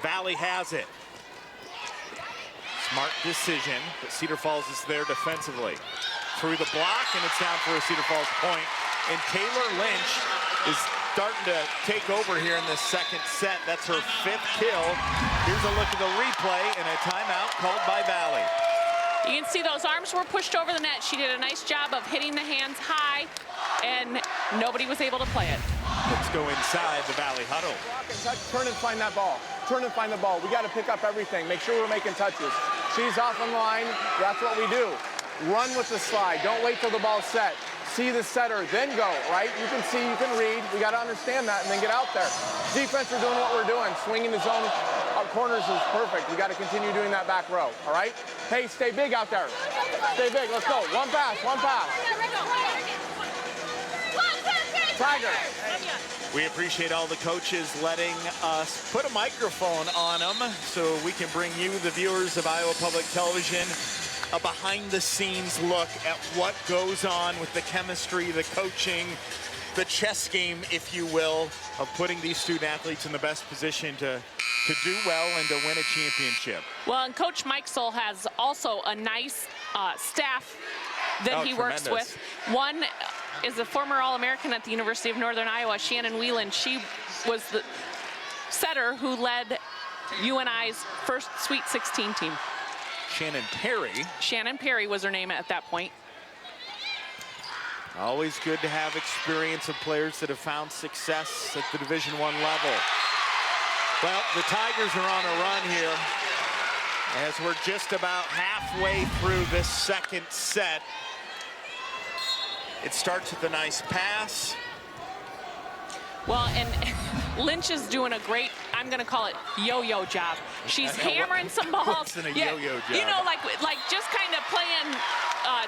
Valley has it. Smart decision, but Cedar Falls is there defensively. Through the block, and it's down for a Cedar Falls point. And Taylor Lynch is starting to take over here in this second set. That's her 5th kill. Here's a look at the replay and a timeout called by Valley. You can see those arms were pushed over the net. She did a nice job of hitting the hands high, and nobody was able to play it. Let's go inside the Valley huddle. Turn and find that ball. Turn and find the ball. We got to pick up everything. Make sure we're making touches. She's off on the line. That's what we do. Run with the slide. Don't wait till the ball's set. See the setter, then go, right? You can see, you can read. We got to understand that and then get out there. Defense are doing what we're doing. Swinging the zone corners is perfect. We got to continue doing that back row, all right? Hey, stay big out there. Stay big. Let's go. One pass, one pass. Tigers. We appreciate all the coaches letting us put a microphone on them so we can bring you, the viewers of Iowa Public Television, a behind-the-scenes look at what goes on with the chemistry, the coaching, the chess game, if you will, of putting these student-athletes in the best position to do well and to win a championship. Well, and Coach Mikesel has also a nice staff that he works with. One is a former All-American at the University of Northern Iowa, Shannon Whelan. She was the setter who led UNI's first Sweet 16 team. Shannon Perry. Shannon Perry was her name at that point. Always good to have experience of players that have found success at the Division I level. Well, the Tigers are on a run here as we're just about halfway through this second set. It starts with a nice pass. Well, and Lynch is doing a great, I'm going to call it yo-yo job. She's hammering some balls. What's in a yo-yo job? You know, like just kind of playing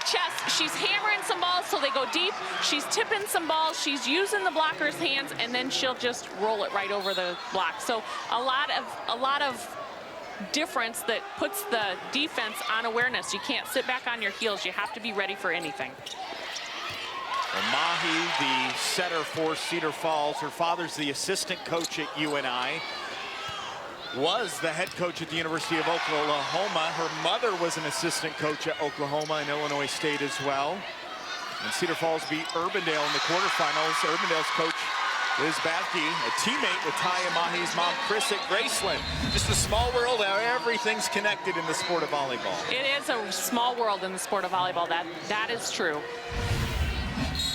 chess. She's hammering some balls so they go deep. She's tipping some balls. She's using the blocker's hands, and then she'll just roll it right over the block. So a lot of difference that puts the defense on awareness. You can't sit back on your heels. You have to be ready for anything. Well, Mahi, the setter for Cedar Falls. Her father's the assistant coach at UNI. Was the head coach at the University of Oklahoma. Her mother was an assistant coach at Oklahoma and Illinois State as well. And Cedar Falls beat Urbandale in the quarterfinals. Urbandale's coach Liz Bafke, a teammate with Taya Mahi's mom, Chris at Graceland. Just a small world how everything's connected in the sport of volleyball. It is a small world in the sport of volleyball. That is true.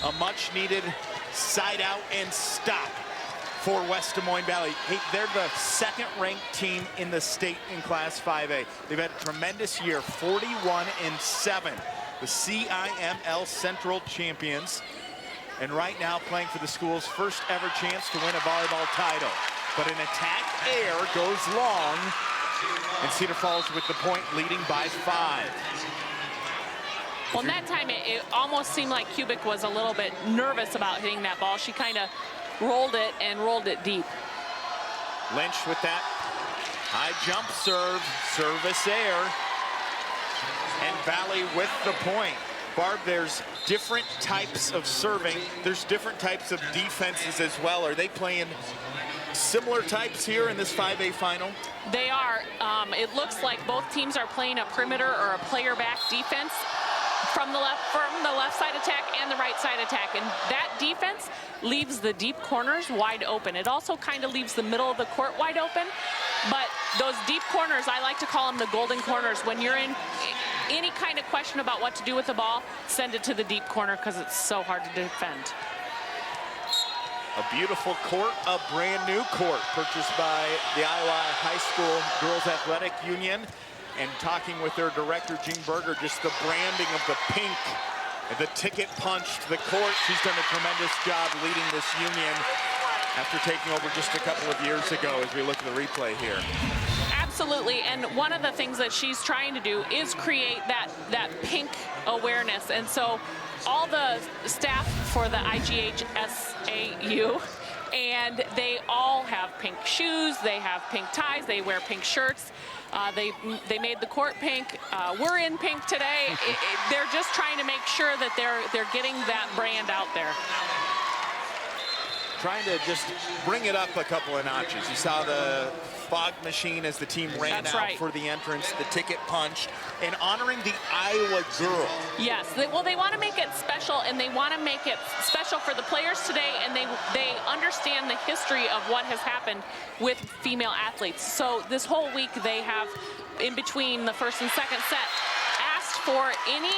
A much-needed side out and stop for West Des Moines Valley. Hey, they're the second-ranked team in the state in Class 5A. They've had a tremendous year, 41-7. The CIML Central champions. And right now playing for the school's first ever chance to win a volleyball title. But an attack air goes long, and Cedar Falls with the point, leading by 5. Well, in that time, it almost seemed like Kubek was a little bit nervous about hitting that ball. She kind of rolled it and rolled it deep. Lynch with that high jump serve, service air, and Valley with the point. Barb, there's different types of serving. There's different types of defenses as well. Are they playing similar types here in this 5A final? They are. It looks like both teams are playing a perimeter or a player back defense from the left side attack and the right side attack. And that defense leaves the deep corners wide open. It also kind of leaves the middle of the court wide open. But those deep corners, I like to call them the golden corners. When you're in any kind of question about what to do with the ball, send it to the deep corner because it's so hard to defend. A beautiful court, a brand new court purchased by the Iowa High School Girls Athletic Union. And talking with their director, Jean Berger, just the branding of the pink, the ticket punch to the court. She's done a tremendous job leading this union after taking over just a couple of years ago as we look at the replay here. Absolutely, and one of the things that she's trying to do is create that pink awareness. And so all the staff for the IGHSAU, and they all have pink shoes, they have pink ties, they wear pink shirts. They made the court pink. We're in pink today. They're just trying to make sure that they're getting that brand out there. Trying to just bring it up a couple of notches. You saw the fog machine as the team ran out for the entrance, the ticket punch, and honoring the Iowa girl. Yes, they want to make it special, and they want to make it special for the players today, and they understand the history of what has happened with female athletes. So this whole week they have, in between the first and second set, asked for any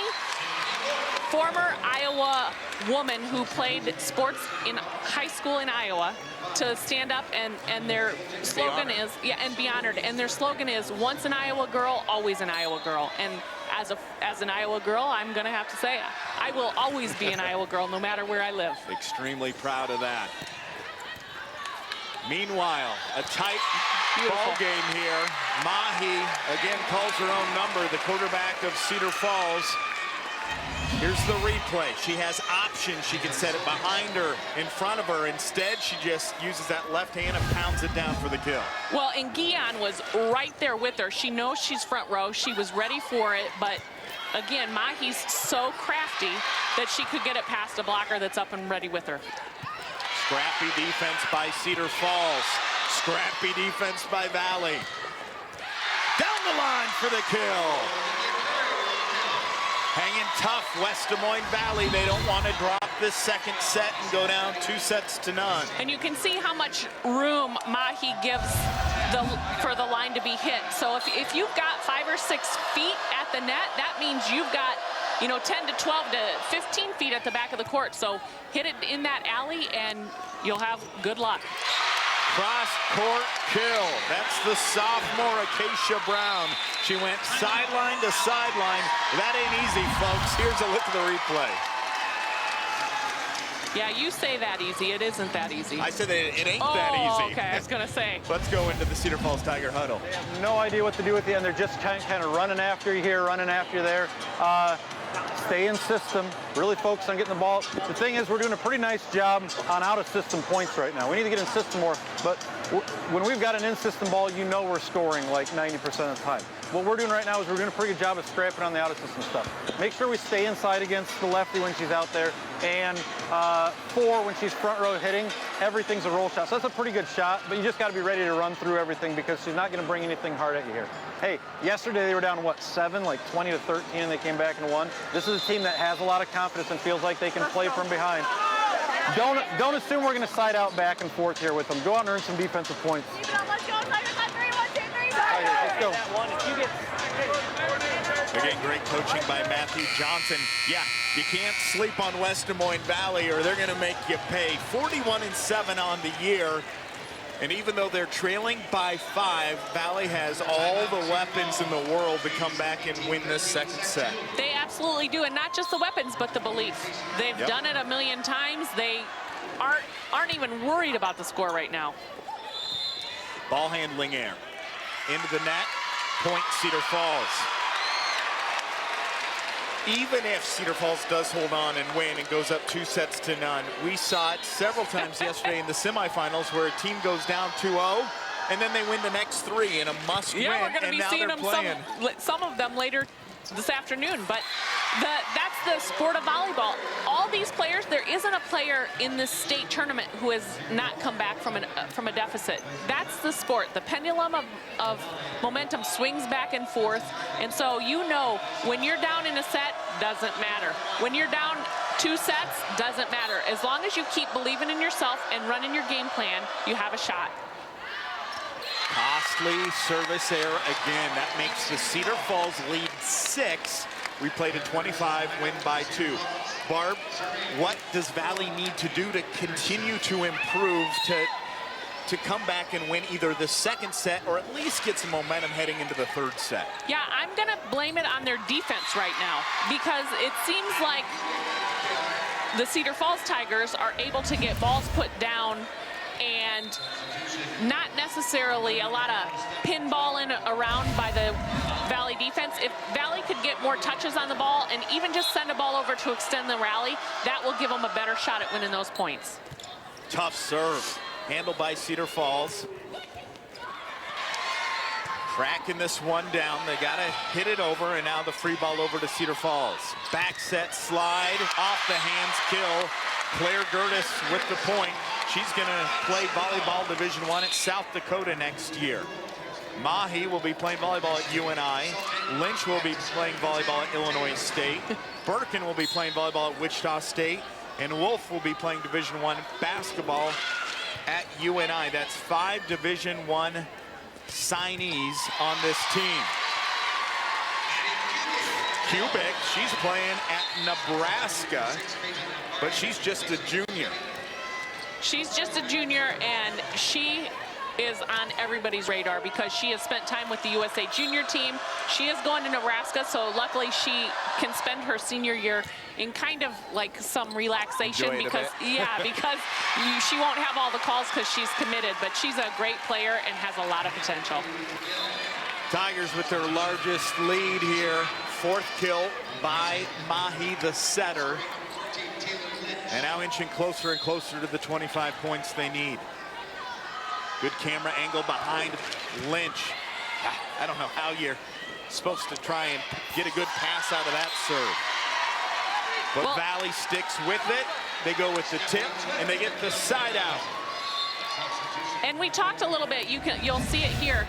former Iowa woman who played sports in high school in Iowa to stand up, and their slogan is, and be honored. And their slogan is, once an Iowa girl, always an Iowa girl. And as an Iowa girl, I'm going to have to say, I will always be an Iowa girl, no matter where I live. Extremely proud of that. Meanwhile, a tight ball game here. Mahi again calls her own number, the quarterback of Cedar Falls. Here's the replay. She has options. She can set it behind her, in front of her. Instead, she just uses that left hand and pounds it down for the kill. Well, and Guion was right there with her. She knows she's front row. She was ready for it, but again, Mahi's so crafty that she could get it past a blocker that's up and ready with her. Scrappy defense by Cedar Falls. Scrappy defense by Valley. Down the line for the kill. Hanging tough, West Des Moines Valley. They don't want to drop this second set and go down 2-0. And you can see how much room Mahi gives for the line to be hit. So if you've got 5 or 6 feet at the net, that means you've got 10 to 12 to 15 feet at the back of the court. So hit it in that alley and you'll have good luck. Cross-court kill. That's the sophomore Acacia Brown. She went sideline to sideline. That ain't easy, folks. Here's a look at the replay. Yeah, you say that easy. It isn't that easy. I said that it ain't that easy. Okay, I was going to say. Let's go into the Cedar Falls Tiger huddle. They have no idea what to do with you, and they're just kind of running after you here, running after you there. Stay in system. really focus on getting the ball. The thing is, we're doing a pretty nice job on out-of-system points right now. We need to get in system more, but when we've got an in-system ball, you know we're scoring like 90% of the time. What we're doing right now is we're doing a pretty good job of scrapping on the out-of-system stuff. Make sure we stay inside against the lefty when she's out there, and 4 when she's front row hitting. Everything's a roll shot. So that's a pretty good shot, but you just got to be ready to run through everything because she's not going to bring anything hard at you here. Hey, yesterday they were down, what, 7, like 20 to 13, and they came back and won. This is a team that has a lot of confidence and feels like they can play from behind. Don't assume we're going to side out back and forth here with them. Go out and earn some defensive points. Let's go. Let's go. Again, great coaching by Matthew Johnson. Yeah, you can't sleep on West Des Moines Valley or they're going to make you pay. 41-7 on the year. And even though they're trailing by 5, Valley has all the weapons in the world to come back and win this second set. They absolutely do, and not just the weapons, but the belief. They've done it a million times. They aren't even worried about the score right now. Ball handling air. Into the net, point Cedar Falls. Even if Cedar Falls does hold on and win and goes up 2-0, we saw it several times yesterday in the semifinals where a team goes down 2-0 and then they win the next 3 in a must-win. Yeah, we're going to be seeing them some of them later this afternoon, but that's the sport of volleyball. All these players, there isn't a player in this state tournament who has not come back from a deficit. That's the sport. The pendulum of momentum swings back and forth, and so you know when you're down in a set, doesn't matter. When you're down 2 sets, doesn't matter. As long as you keep believing in yourself and running your game plan, you have a shot. Costly service error again. That makes the Cedar Falls lead 6. We played a 25, win by 2. Barb, what does Valley need to do to continue to improve to come back and win either the second set or at least get some momentum heading into the 3rd set? Yeah, I'm going to blame it on their defense right now because it seems like the Cedar Falls Tigers are able to get balls put down and not necessarily a lot of pinballing around by the Valley defense. If Valley could get more touches on the ball and even just send a ball over to extend the rally, that will give them a better shot at winning those points. Tough serve, handled by Cedar Falls. Cracking this one down, they gotta hit it over, and now the free ball over to Cedar Falls. Back set slide, off the hands kill. Claire Gertis with the point. She's gonna play volleyball Division I at South Dakota next year. Mahi will be playing volleyball at UNI. Lynch will be playing volleyball at Illinois State. Birkin will be playing volleyball at Wichita State. And Wolf will be playing Division I basketball at UNI. That's 5 Division I signees on this team. Kubek, she's playing at Nebraska, but she's just a junior. She's just a junior, and she is on everybody's radar because she has spent time with the USA junior team. She is going to Nebraska, so luckily she can spend her senior year in kind of like some relaxation because because she won't have all the calls because she's committed, but she's a great player and has a lot of potential. Tigers with their largest lead here. 4th kill by Mahi, the setter. And now inching closer and closer to the 25 points they need. Good camera angle behind Lynch. I don't know how you're supposed to try and get a good pass out of that serve. But Valley sticks with it. They go with the tip, and they get the side out. And we talked a little bit. You'll see it here.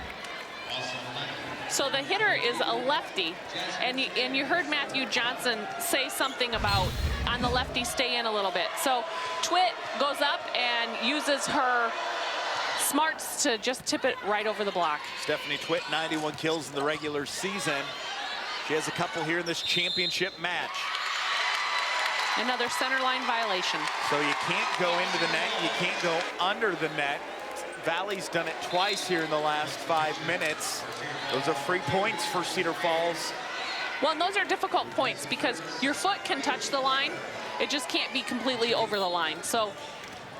So the hitter is a lefty, and you heard Matthew Johnson say something about on the lefty stay in a little bit. So Twit goes up and uses her smarts to just tip it right over the block. Stephanie Twit, 91 kills in the regular season. She has a couple here in this championship match. Another center line violation. So you can't go into the net, you can't go under the net. Valley's done it twice here in the last 5 minutes. Those are free points for Cedar Falls. Well, and those are difficult points because your foot can touch the line. It just can't be completely over the line. So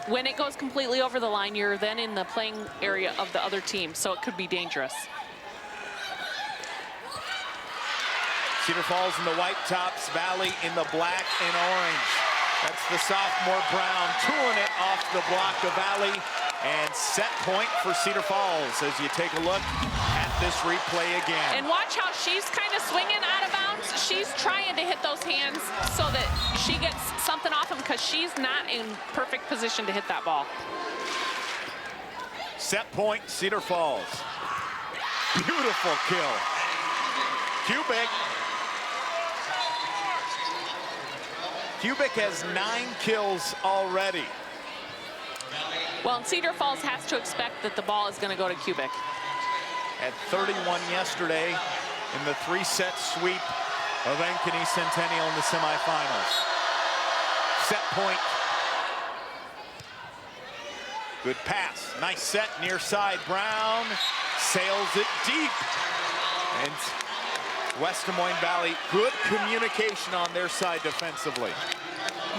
when it goes completely over the line, you're then in the playing area of the other team, so it could be dangerous. Cedar Falls in the white tops, Valley in the black and orange. That's the sophomore Brown tooling it off the block of Valley, and set point for Cedar Falls as you take a look at this replay again. And watch how she's kind of swinging out of bounds. She's trying to hit those hands so that she gets something off them, because she's not in perfect position to hit that ball. Set point, Cedar Falls. Beautiful kill. Kubek has 9 kills already. Well, Cedar Falls has to expect that the ball is going to go to Kubek. At 31 yesterday in the 3-set sweep of Ankeny Centennial in the semifinals. Set point. Good pass. Nice set near side. Brown sails it deep. And West Des Moines Valley, good communication on their side defensively.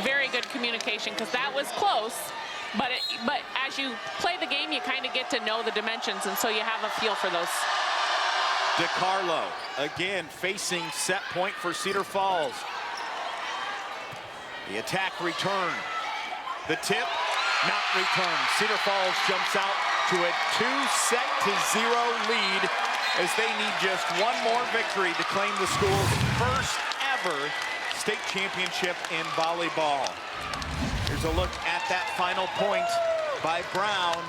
Very good communication, because that was close. But as you play the game, you kind of get to know the dimensions, and so you have a feel for those. DiCarlo again facing set point for Cedar Falls. The attack return. The tip, not returned. Cedar Falls jumps out to a 2-0 lead as they need just one more victory to claim the school's first ever state championship in volleyball. Here's a look at that final point by Brown.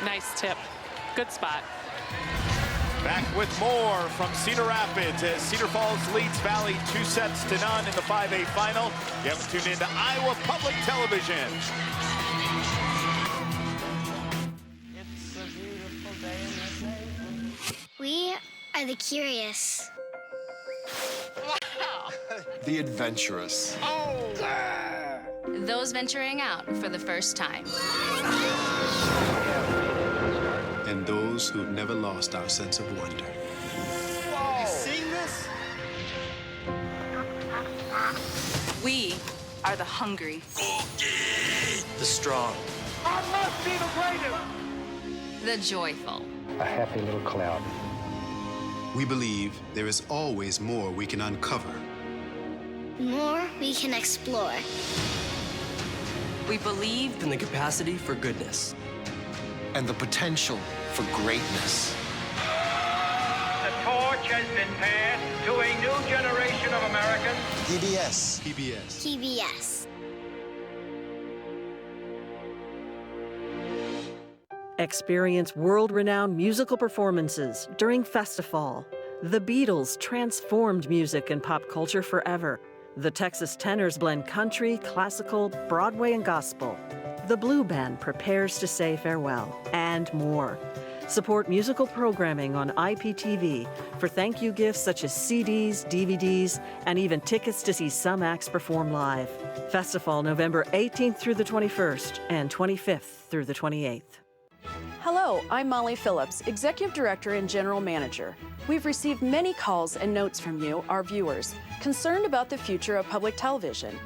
Nice tip. Good spot. Back with more from Cedar Rapids as Cedar Falls leads Valley 2-0 in the 5A final. You haven't tuned into Iowa Public Television. It's a beautiful day in the day. We are the curious. Wow. The adventurous. Oh. Those venturing out for the first time. And those who've never lost our sense of wonder. Whoa. You seeing this? We are the hungry. The strong. I must be the greatest. The joyful. A happy little cloud. We believe there is always more we can uncover. More we can explore. We believe in the capacity for goodness. And the potential for greatness. The torch has been passed to a new generation of Americans. PBS. PBS. PBS. Experience world-renowned musical performances during Festifall. The Beatles transformed music and pop culture forever. The Texas Tenors blend country, classical, Broadway, and gospel. The Blue Band prepares to say farewell, and more. Support musical programming on IPTV for thank you gifts such as CDs, DVDs, and even tickets to see some acts perform live. Festifall November 18th through the 21st and 25th through the 28th. Hello, I'm Molly Phillips, Executive Director and General Manager. We've received many calls and notes from you, our viewers, concerned about the future of public television.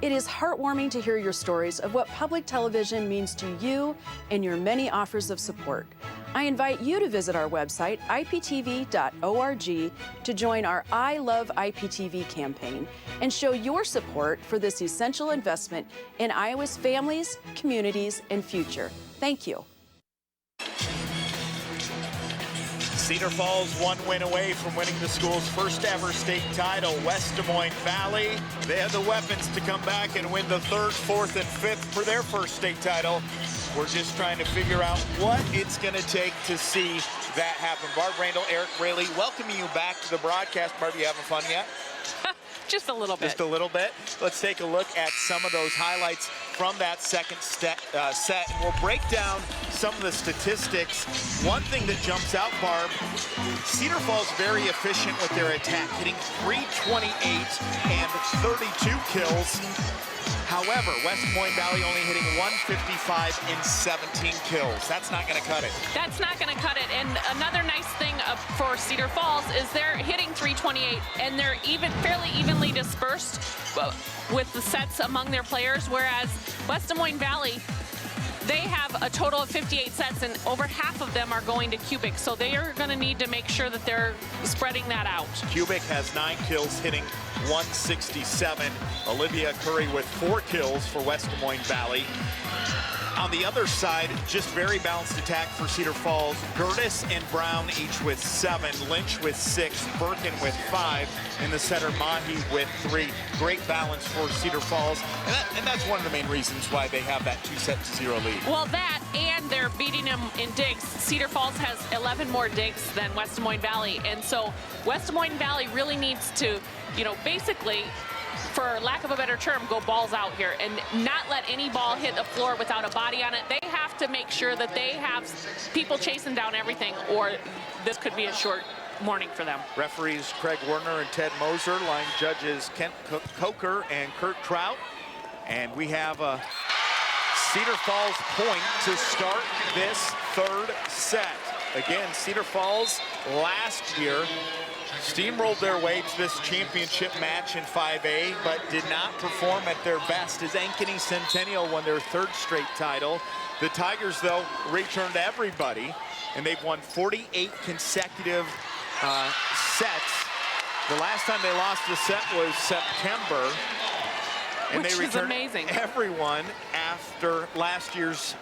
It is heartwarming to hear your stories of what public television means to you and your many offers of support. I invite you to visit our website, iptv.org, to join our I Love IPTV campaign and show your support for this essential investment in Iowa's families, communities, and future. Thank you. Cedar Falls 1 win away from winning the school's first ever state title. West Des Moines Valley, they have the weapons to come back and win the 3rd, 4th, and 5th for their first state title. We're just trying to figure out what it's going to take to see that happen. Barb Randall, Eric Rayleigh, welcoming you back to the broadcast. Barb, you having fun yet? Just a little bit. Just a little bit. Let's take a look at some of those highlights from that second set. And we'll break down some of the statistics. One thing that jumps out, Barb, Cedar Falls very efficient with their attack, hitting 328 and 32 kills. However, West Des Moines Valley only hitting 155 and 17 kills. That's not going to cut it. That's not going to cut it. And another nice thing for Cedar Falls is they're hitting 328, and they're fairly evenly dispersed with the sets among their players, whereas West Des Moines Valley, They have a total of 58 sets, and over half of them are going to Kubek. So they are going to need to make sure that they're spreading that out. Kubek has 9 kills, hitting 167. Olivia Curry with 4 kills for West Des Moines Valley. On the other side, just very balanced attack for Cedar Falls. Gertis and Brown each with 7, Lynch with 6, Birkin with 5, and the setter Mahi with 3. Great balance for Cedar Falls, and that's one of the main reasons why they have that 2-0 lead. Well, that, and they're beating them in digs. Cedar Falls has 11 more digs than West Des Moines Valley, and so West Des Moines Valley really needs to, you know, basically, for lack of a better term, go balls out here and not let any ball hit the floor without a body on it. They have to make sure that they have people chasing down everything, or this could be a short morning for them. Referees Craig Werner and Ted Moser, line judges Kent Coker and Kurt Trout. And we have a Cedar Falls point to start this third set. Again, Cedar Falls last year steamrolled their way to this championship match in 5A, but did not perform at their best as Ankeny Centennial won their 3rd straight title. The Tigers, though, returned everybody, and they've won 48 consecutive sets. The last time they lost a set was September. And which they is amazing. Everyone after last year's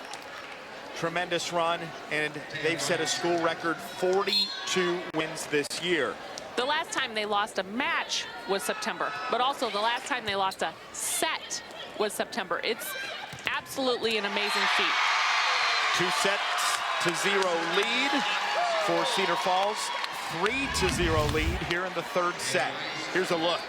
tremendous run, and they've set a school record 42 wins this year. The last time they lost a match was September, but also the last time they lost a set was September. It's absolutely an amazing feat. 2-0 lead for Cedar Falls. 3-0 lead here in the 3rd set. Here's a look.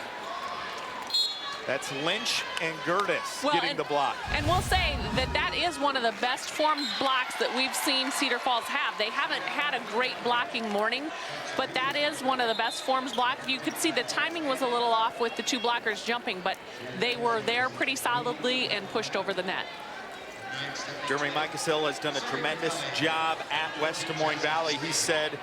That's Lynch and Gertis getting the block. And we'll say that that is one of the best formed blocks that we've seen Cedar Falls have. They haven't had a great blocking morning, but that is one of the best forms blocked. You could see the timing was a little off with the 2 blockers jumping, but they were there pretty solidly and pushed over the net. Jeremy Micasill has done a tremendous job at West Des Moines Valley. He said,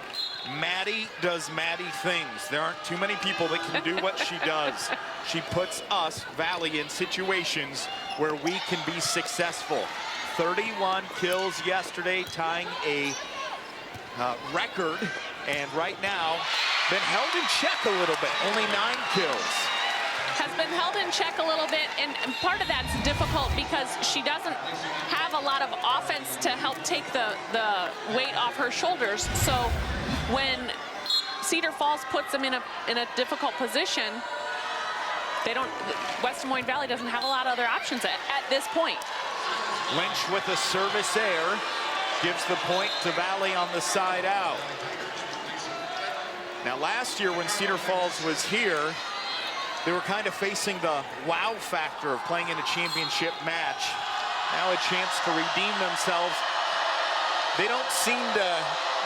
Mattie does Mattie things. There aren't too many people that can do what she does. She puts us, Valley, in situations where we can be successful. 31 kills yesterday, tying a record, and right now, been held in check a little bit. Only 9 kills. Has been held in check a little bit, and part of that's difficult because she doesn't have a lot of offense to help take the weight off her shoulders. So when Cedar Falls puts them in a difficult position, they don't. West Des Moines Valley doesn't have a lot of other options at this point. Lynch with a service error gives the point to Valley on the side out. Now last year when Cedar Falls was here, they were kind of facing the wow factor of playing in a championship match. Now a chance to redeem themselves. They don't seem to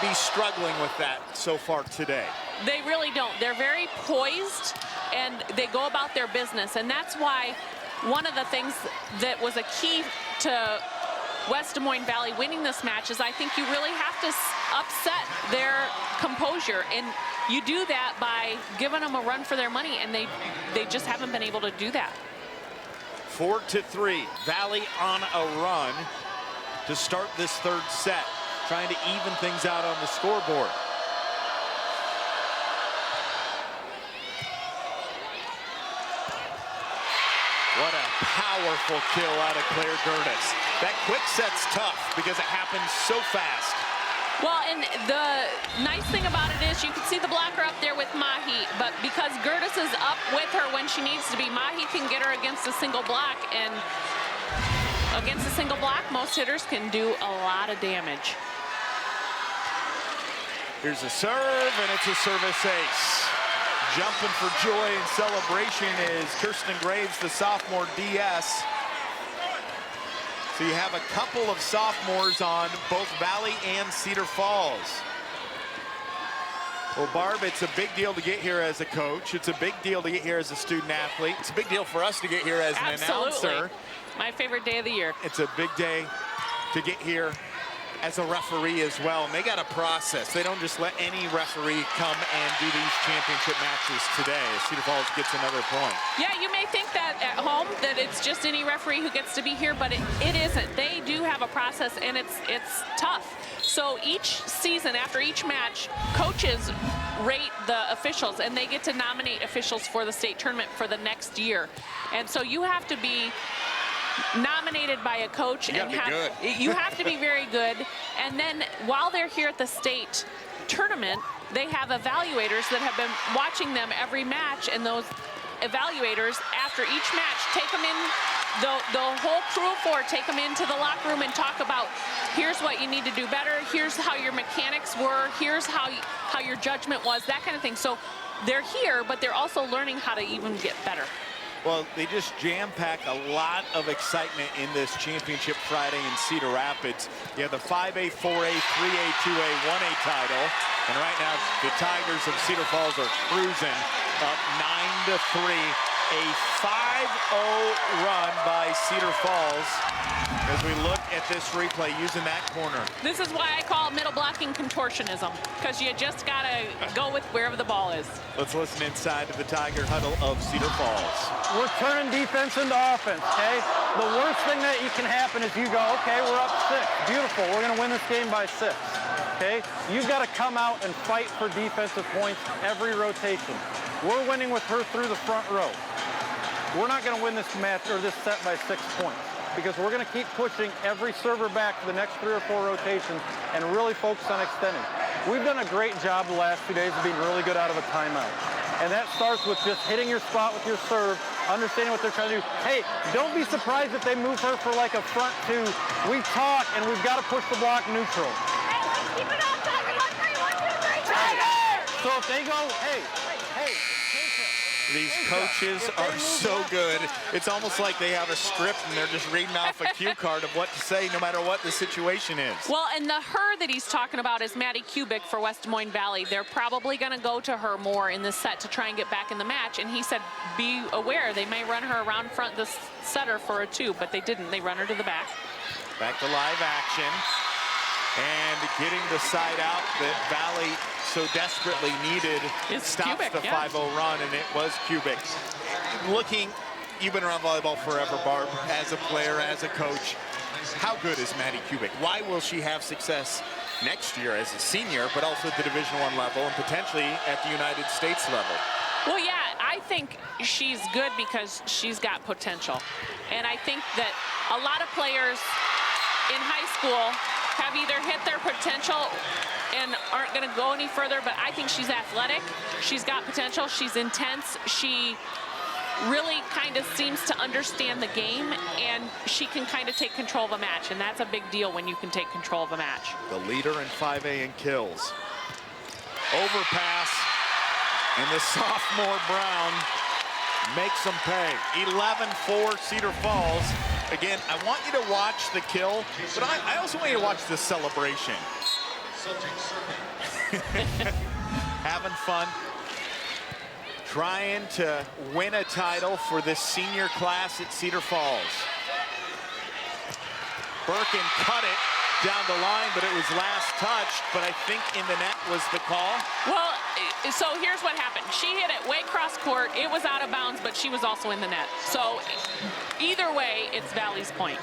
be struggling with that so far today. They really don't. They're very poised, and they go about their business. And that's why one of the things that was a key to West Des Moines Valley winning this match is I think you really have to upset their composure. And you do that by giving them a run for their money, and they just haven't been able to do that. 4-3, Valley on a run to start this 3rd set, trying to even things out on the scoreboard. What a powerful kill out of Claire Gertis. That quick set's tough because it happens so fast. Well, and the nice thing about it is you can see the blocker up there with Mahi, but because Gertis is up with her when she needs to be, Mahi can get her against a single block, and against a single block, most hitters can do a lot of damage. Here's a serve, and it's a service ace. Jumping for joy and celebration is Kirsten Graves, the sophomore DS. So you have a couple of sophomores on both Valley and Cedar Falls. Well, Barb, it's a big deal to get here as a coach. It's a big deal to get here as a student athlete. It's a big deal for us to get here as an announcer. My favorite day of the year. It's a big day to get here as a referee as well, and they got a process. They don't just let any referee come and do these championship matches today. Cedar Falls gets another point. Yeah, you may think that at home, that it's just any referee who gets to be here, but it isn't. They do have a process, and it's tough. So each season, after each match, coaches rate the officials, and they get to nominate officials for the state tournament for the next year. And so you have to be nominated by a coach, you have to be very good. And then while they're here at the state tournament, they have evaluators that have been watching them every match, and those evaluators after each match take them in, the whole crew of 4 take them into the locker room and talk about, here's what you need to do better, here's how your mechanics were, here's how your judgment was, that kind of thing. So they're here, but they're also learning how to even get better. Well, they just jam-pack a lot of excitement in this championship Friday in Cedar Rapids. You have the 5A, 4A, 3A, 2A, 1A title. And right now, the Tigers of Cedar Falls are cruising up 9-3. A 5-0 run by Cedar Falls as we look at this replay using that corner. This is why I call middle blocking contortionism, because you just got to go with wherever the ball is. Let's listen inside to the Tiger huddle of Cedar Falls. We're turning defense into offense, okay? The worst thing that you can happen is you go, okay, we're up 6. Beautiful, we're going to win this game by 6, okay? You've got to come out and fight for defensive points every rotation. We're winning with her through the front row. We're not going to win this match or this set by 6 points because we're going to keep pushing every server back to the next 3 or 4 rotations and really focus on extending. We've done a great job the last 2 days of being really good out of a timeout. And that starts with just hitting your spot with your serve, understanding what they're trying to do. Hey, don't be surprised if they move her for like a front 2. We talk, and we've got to push the block neutral. Hey, let's keep it up, Tiger. 1, 3, 1, 2, 3, Tiger! So if they go, hey. These coaches are so good. It's almost like they have a script and they're just reading off a cue card of what to say no matter what the situation is. Well, and the her that he's talking about is Mattie Kubek for West Des Moines Valley. They're probably going to go to her more in this set to try and get back in the match. And he said, be aware, they may run her around front this setter for a 2, but they didn't. They run her to the back. Back to live action. And getting the side out that Valley so desperately needed stops Kubek, the 5-0 run, and it was Kubek. Looking, you've been around volleyball forever, Barb, as a player, as a coach. How good is Mattie Kubek? Why will she have success next year as a senior, but also at the Division I level and potentially at the United States level? Well, yeah, I think she's good because she's got potential. And I think that a lot of players in high school have either hit their potential and aren't going to go any further, but I think she's athletic, she's got potential, she's intense, she really kind of seems to understand the game, and she can kind of take control of a match, and that's a big deal when you can take control of a match. The leader in 5A in kills. Overpass, and the sophomore Brown makes them pay. 11-4 Cedar Falls. Again, I want you to watch the kill, but I also want you to watch the celebration. Having fun, trying to win a title for this senior class at Cedar Falls. Birkin cut it down the line, but it was last touched, but I think in the net was the call. Well, so here's what happened. She hit it way cross court. It was out of bounds, but she was also in the net. So either way, it's Valley's point.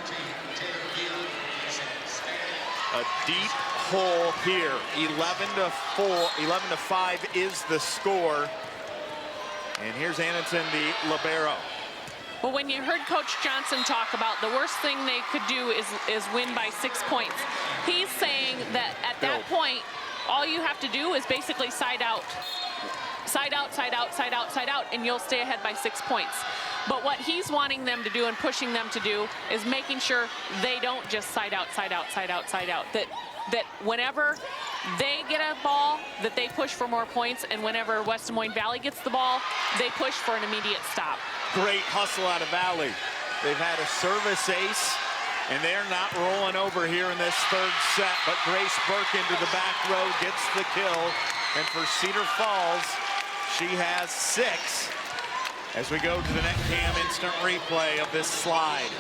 A deep hole here. 11-5 is the score. And here's Anderson, the libero. Well, when you heard Coach Johnson talk about the worst thing they could do is win by 6 points, he's saying that at that point, all you have to do is basically side out, side out, side out, side out, side out, and you'll stay ahead by 6 points. But what he's wanting them to do and pushing them to do is making sure they don't just side out, side out, side out, side out. That whenever they get a ball, that they push for more points, and whenever West Des Moines Valley gets the ball, they push for an immediate stop. Great hustle out of Valley. They've had a service ace, and they're not rolling over here in this third set, but Grace Birkin to the back row gets the kill, and for Cedar Falls, she has 6. As we go to the net cam instant replay of this slide.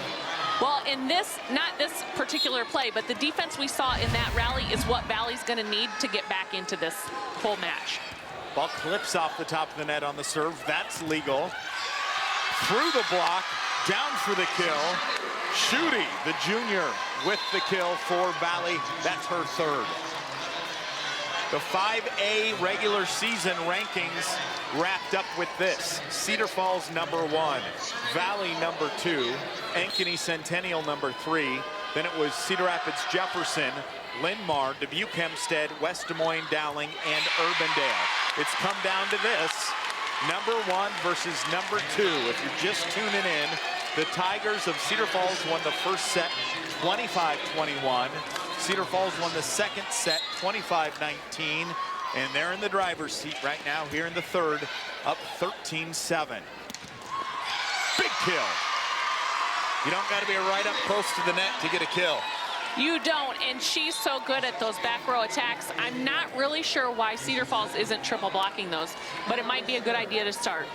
Well, in this, not this particular play, but the defense we saw in that rally is what Valley's going to need to get back into this whole match. Ball clips off the top of the net on the serve. That's legal. Through the block, down for the kill. Schutte, the junior, with the kill for Valley. That's her third. The 5A regular season rankings wrapped up with this. Cedar Falls #1, Valley #2, Ankeny Centennial #3. Then it was Cedar Rapids Jefferson, Linn-Mar, Dubuque Hempstead, West Des Moines Dowling, and Urbandale. It's come down to this. #1 versus #2. If you're just tuning in, the Tigers of Cedar Falls won the first set 25-21. Cedar Falls won the second set 25-19. And they're in the driver's seat right now here in the third, up 13-7. Big kill. You don't got to be right up close to the net to get a kill. You don't, and she's so good at those back row attacks. I'm not really sure why Cedar Falls isn't triple blocking those, but it might be a good idea to start.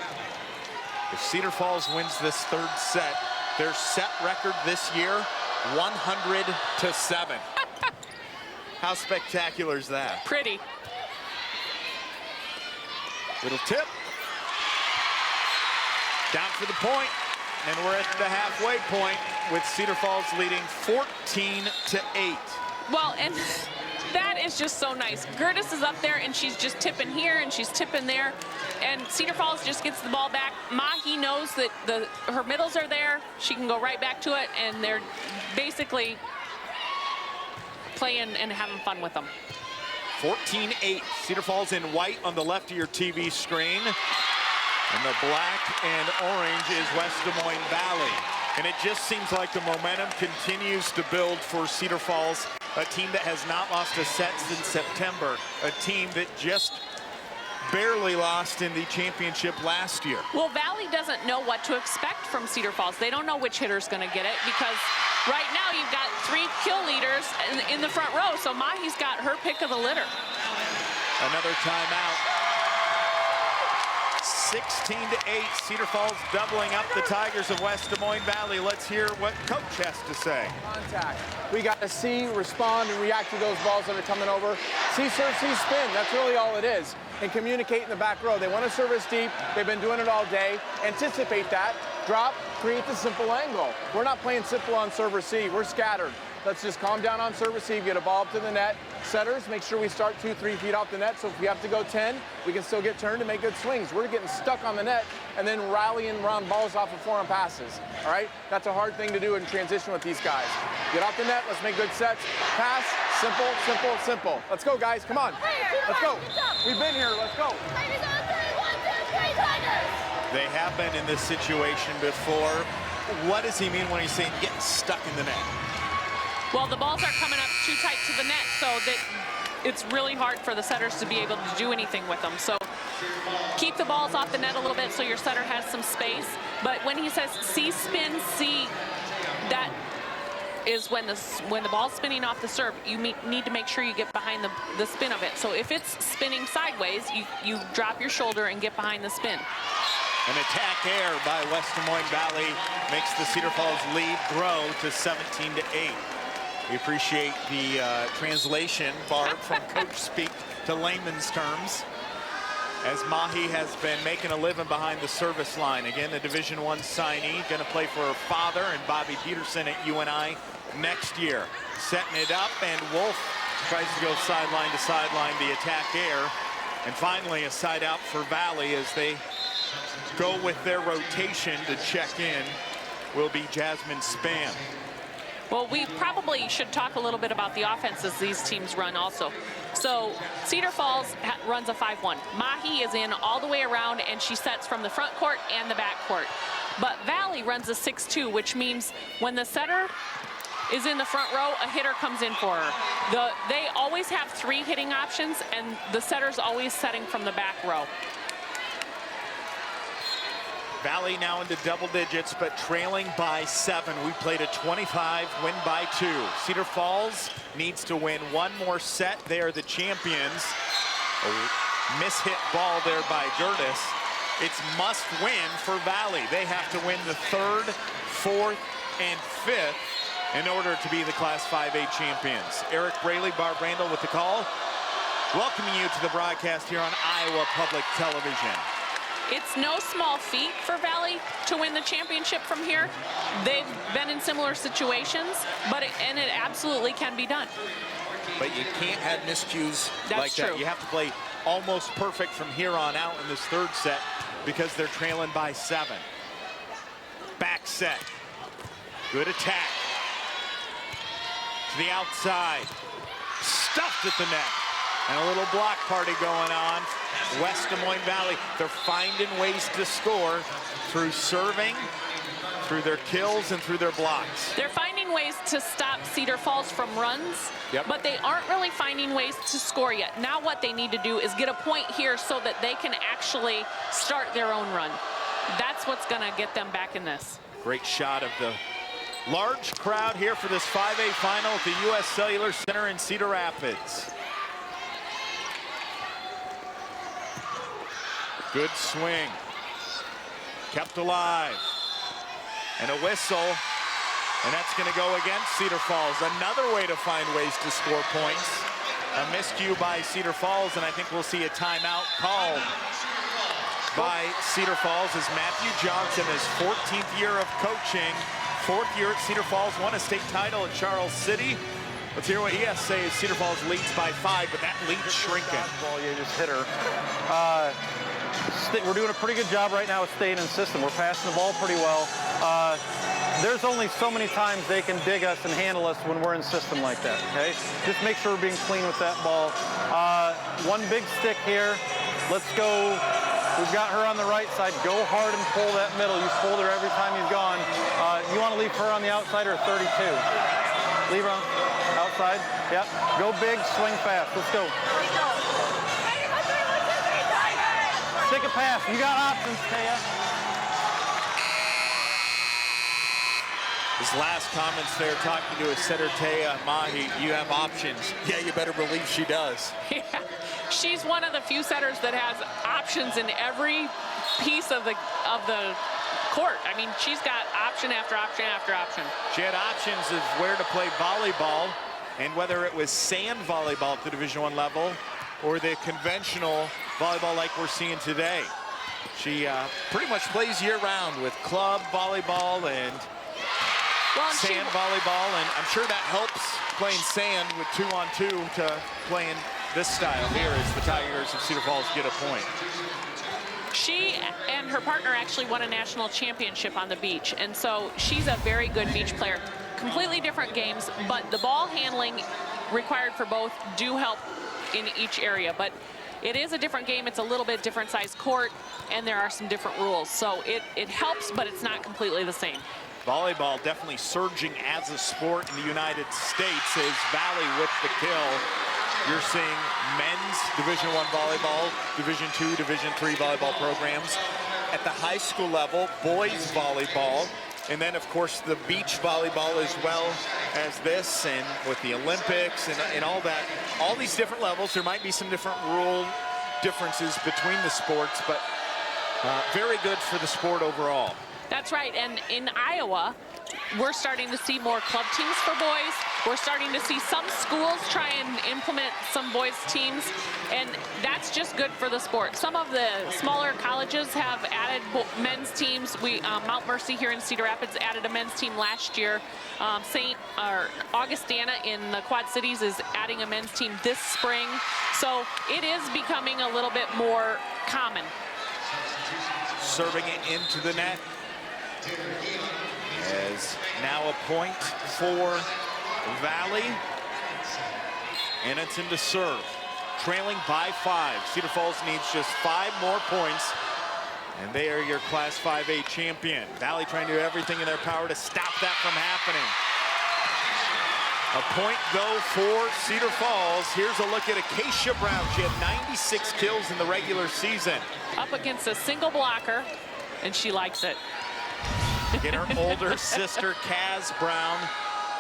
If Cedar Falls wins this third set, their set record this year, 100-7. How spectacular is that? Pretty. Little tip. Down for the point. And we're at the halfway point with Cedar Falls leading 14-8. Well, and that is just so nice. Gertis is up there, and she's just tipping here, and she's tipping there. And Cedar Falls just gets the ball back. Mahi knows that her middles are there. She can go right back to it, and they're basically playing and having fun with them. 14-8. Cedar Falls in white on the left of your TV screen. And the black and orange is West Des Moines Valley. And it just seems like the momentum continues to build for Cedar Falls, a team that has not lost a set since September, a team that just barely lost in the championship last year. Well, Valley doesn't know what to expect from Cedar Falls. They don't know which hitter's going to get it, because right now you've got 3 kill leaders in the front row, so Mahi's got her pick of the litter. Another timeout. 16-8, Cedar Falls doubling up the Tigers of West Des Moines Valley. Let's hear what Coach has to say. Contact. We got to see, respond, and react to those balls that are coming over. See serve, see spin. That's really all it is. And communicate in the back row. They want to service deep. They've been doing it all day. Anticipate that. Drop, create the simple angle. We're not playing simple on serve receive. We're scattered. Let's just calm down on serve receive, get a ball up to the net. Setters, make sure we start 2-3 feet off the net, so if we have to go 10, we can still get turned and make good swings. We're getting stuck on the net and then rallying around balls off of forehand passes, all right? That's a hard thing to do in transition with these guys. Get off the net, let's make good sets. Pass, simple, simple, simple. Let's go, guys, come on. Let's go. We've been here, let's go. They have been in this situation before. What does he mean when he's saying getting stuck in the net? Well, the balls are coming up too tight to the net, so that it's really hard for the setters to be able to do anything with them. So keep the balls off the net a little bit so your setter has some space. But when he says see spin, see, that is when the ball's spinning off the serve, you need to make sure you get behind the spin of it. So if it's spinning sideways, you drop your shoulder and get behind the spin. An attack air by West Des Moines Valley makes the Cedar Falls lead grow to 17-8. We appreciate the translation, Barb, from coach speak to layman's terms, as Mahi has been making a living behind the service line. Again, the Division I signee, going to play for her father and Bobby Peterson at UNI next year. Setting it up, and Wolf tries to go sideline to sideline, the attack air. And finally, a side out for Valley as they go with their rotation to check in will be Jasmine Spam. Well, we probably should talk a little bit about the offenses these teams run also. So Cedar Falls runs a 5-1. Mahi is in all the way around, and she sets from the front court and the back court. But Valley runs a 6-2, which means when the setter is in the front row, a hitter comes in for her. They always have 3 hitting options, and the setter's always setting from the back row. Valley now into double digits, but trailing by 7. We played a 25, win by 2. Cedar Falls needs to win 1 more set. They are the champions. A mishit ball there by Gertis. It's must win for Valley. They have to win the 3rd, 4th, and 5th in order to be the Class 5A champions. Eric Braley, Barb Randall with the call. Welcoming you to the broadcast here on Iowa Public Television. It's no small feat for Valley to win the championship from here. They've been in similar situations, and it absolutely can be done. But you can't have miscues like true. that. You have to play almost perfect from here on out in this 3rd set because they're trailing by 7. Back set. Good attack. To the outside. Stuffed at the net. And a little block party going on. West Des Moines Valley, they're finding ways to score through serving, through their kills, and through their blocks. They're finding ways to stop Cedar Falls from runs, but they aren't really finding ways to score yet. Now what they need to do is get a point here so that they can actually start their own run. That's what's going to get them back in this. Great shot of the large crowd here for this 5A final at the U.S. Cellular Center in Cedar Rapids. Good swing. Kept alive. And a whistle. And that's going to go against Cedar Falls. Another way to find ways to score points. A miscue by Cedar Falls, and I think we'll see a timeout called by Cedar Falls as Matthew Johnson, his 14th year of coaching, 4th year at Cedar Falls, won a state title at Charles City. Let's hear what he has to say as Cedar Falls leads by 5, but that lead shrinking. You just hit her. We're doing a pretty good job right now of staying in system. We're passing the ball pretty well. There's only so many times they can dig us and handle us when we're in system like that, okay? Just make sure we're being clean with that ball. One big stick here. Let's go. We've got her on the right side. Go hard and pull that middle. You've pulled her every time you've gone. You want to leave her on the outside or 32? Leave her on outside. Yep. Go big, swing fast. Let's go. Take a pass. You got options, Taya. His last comments there talking to his setter, Taya Mahi, you have options. Yeah, you better believe she does. Yeah. She's one of the few setters that has options in every piece of the court. I mean, she's got option after option after option. She had options of where to play volleyball, and whether it was sand volleyball at the Division I level or the conventional volleyball like we're seeing today. She pretty much plays year-round with club volleyball and sand volleyball, and I'm sure that helps playing sand with 2-on-2 to playing this style here as the Tigers of Cedar Falls get a point. She and her partner actually won a national championship on the beach, and so she's a very good beach player. Completely different games, but the ball handling required for both do help in each area, but it is a different game. It's a little bit different size court, and there are some different rules. So it helps, but it's not completely the same. Volleyball definitely surging as a sport in the United States as Valley with the kill. You're seeing men's Division I volleyball, Division II, Division III volleyball programs. At the high school level, boys volleyball, and then, of course, the beach volleyball as well as this, and with the Olympics and all that. All these different levels, there might be some different rule differences between the sports, but very good for the sport overall. That's right, and in Iowa, we're starting to see more club teams for boys. We're starting to see some schools try and implement some boys teams, and that's just good for the sport. Some of the smaller colleges have added men's teams. Mount Mercy here in Cedar Rapids added a men's team last year. Augustana in the Quad Cities is adding a men's team this spring. So it is becoming a little bit more common. Serving it into the net. As now a point for Valley, and it's into serve. Trailing by 5. Cedar Falls needs just 5 more points, and they are your Class 5A champion. Valley trying to do everything in their power to stop that from happening. A point, though, for Cedar Falls. Here's a look at Acacia Brown. She had 96 kills in the regular season. Up against a single blocker, and she likes it. Again, her older sister, Kaz Brown,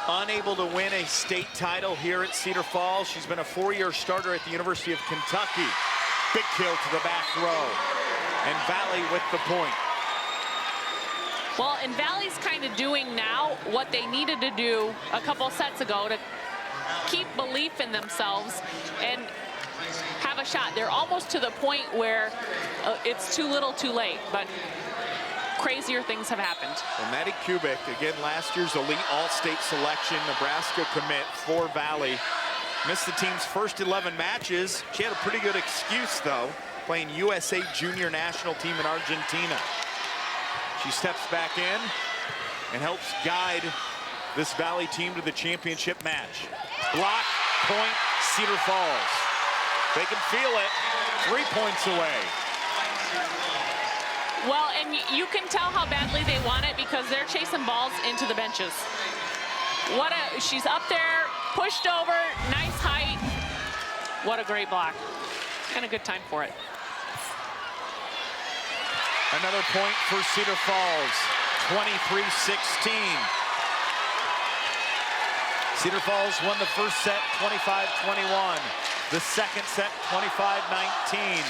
unable to win a state title here at Cedar Falls. She's been a 4-year starter at the University of Kentucky. Big kill to the back row. And Valley with the point. Well, and Valley's kind of doing now what they needed to do a couple sets ago to keep belief in themselves and have a shot. They're almost to the point where it's too little too late, but crazier things have happened. Well, Mattie Kubek, again, last year's elite all-state selection, Nebraska commit for Valley. Missed the team's first 11 matches. She had a pretty good excuse, though, playing USA Junior National Team in Argentina. She steps back in and helps guide this Valley team to the championship match. Block, point, Cedar Falls. They can feel it. 3 points away. Well, and you can tell how badly they want it because they're chasing balls into the benches. She's up there, pushed over, nice height. What a great block. And a good time for it. Another point for Cedar Falls, 23-16. Cedar Falls won the first set 25-21. The second set 25-19.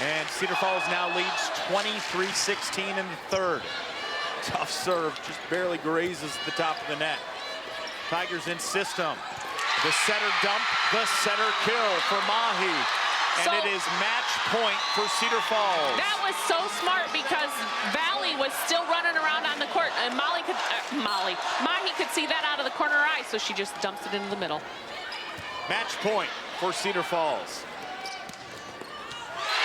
And Cedar Falls now leads 23-16 in the third. Tough serve, just barely grazes the top of the net. Tigers in system. The setter dump, the setter kill for Mahi. And it is match point for Cedar Falls. That was so smart because Valley was still running around on the court, and Mahi could see that out of the corner eye, so she just dumps it into the middle. Match point for Cedar Falls.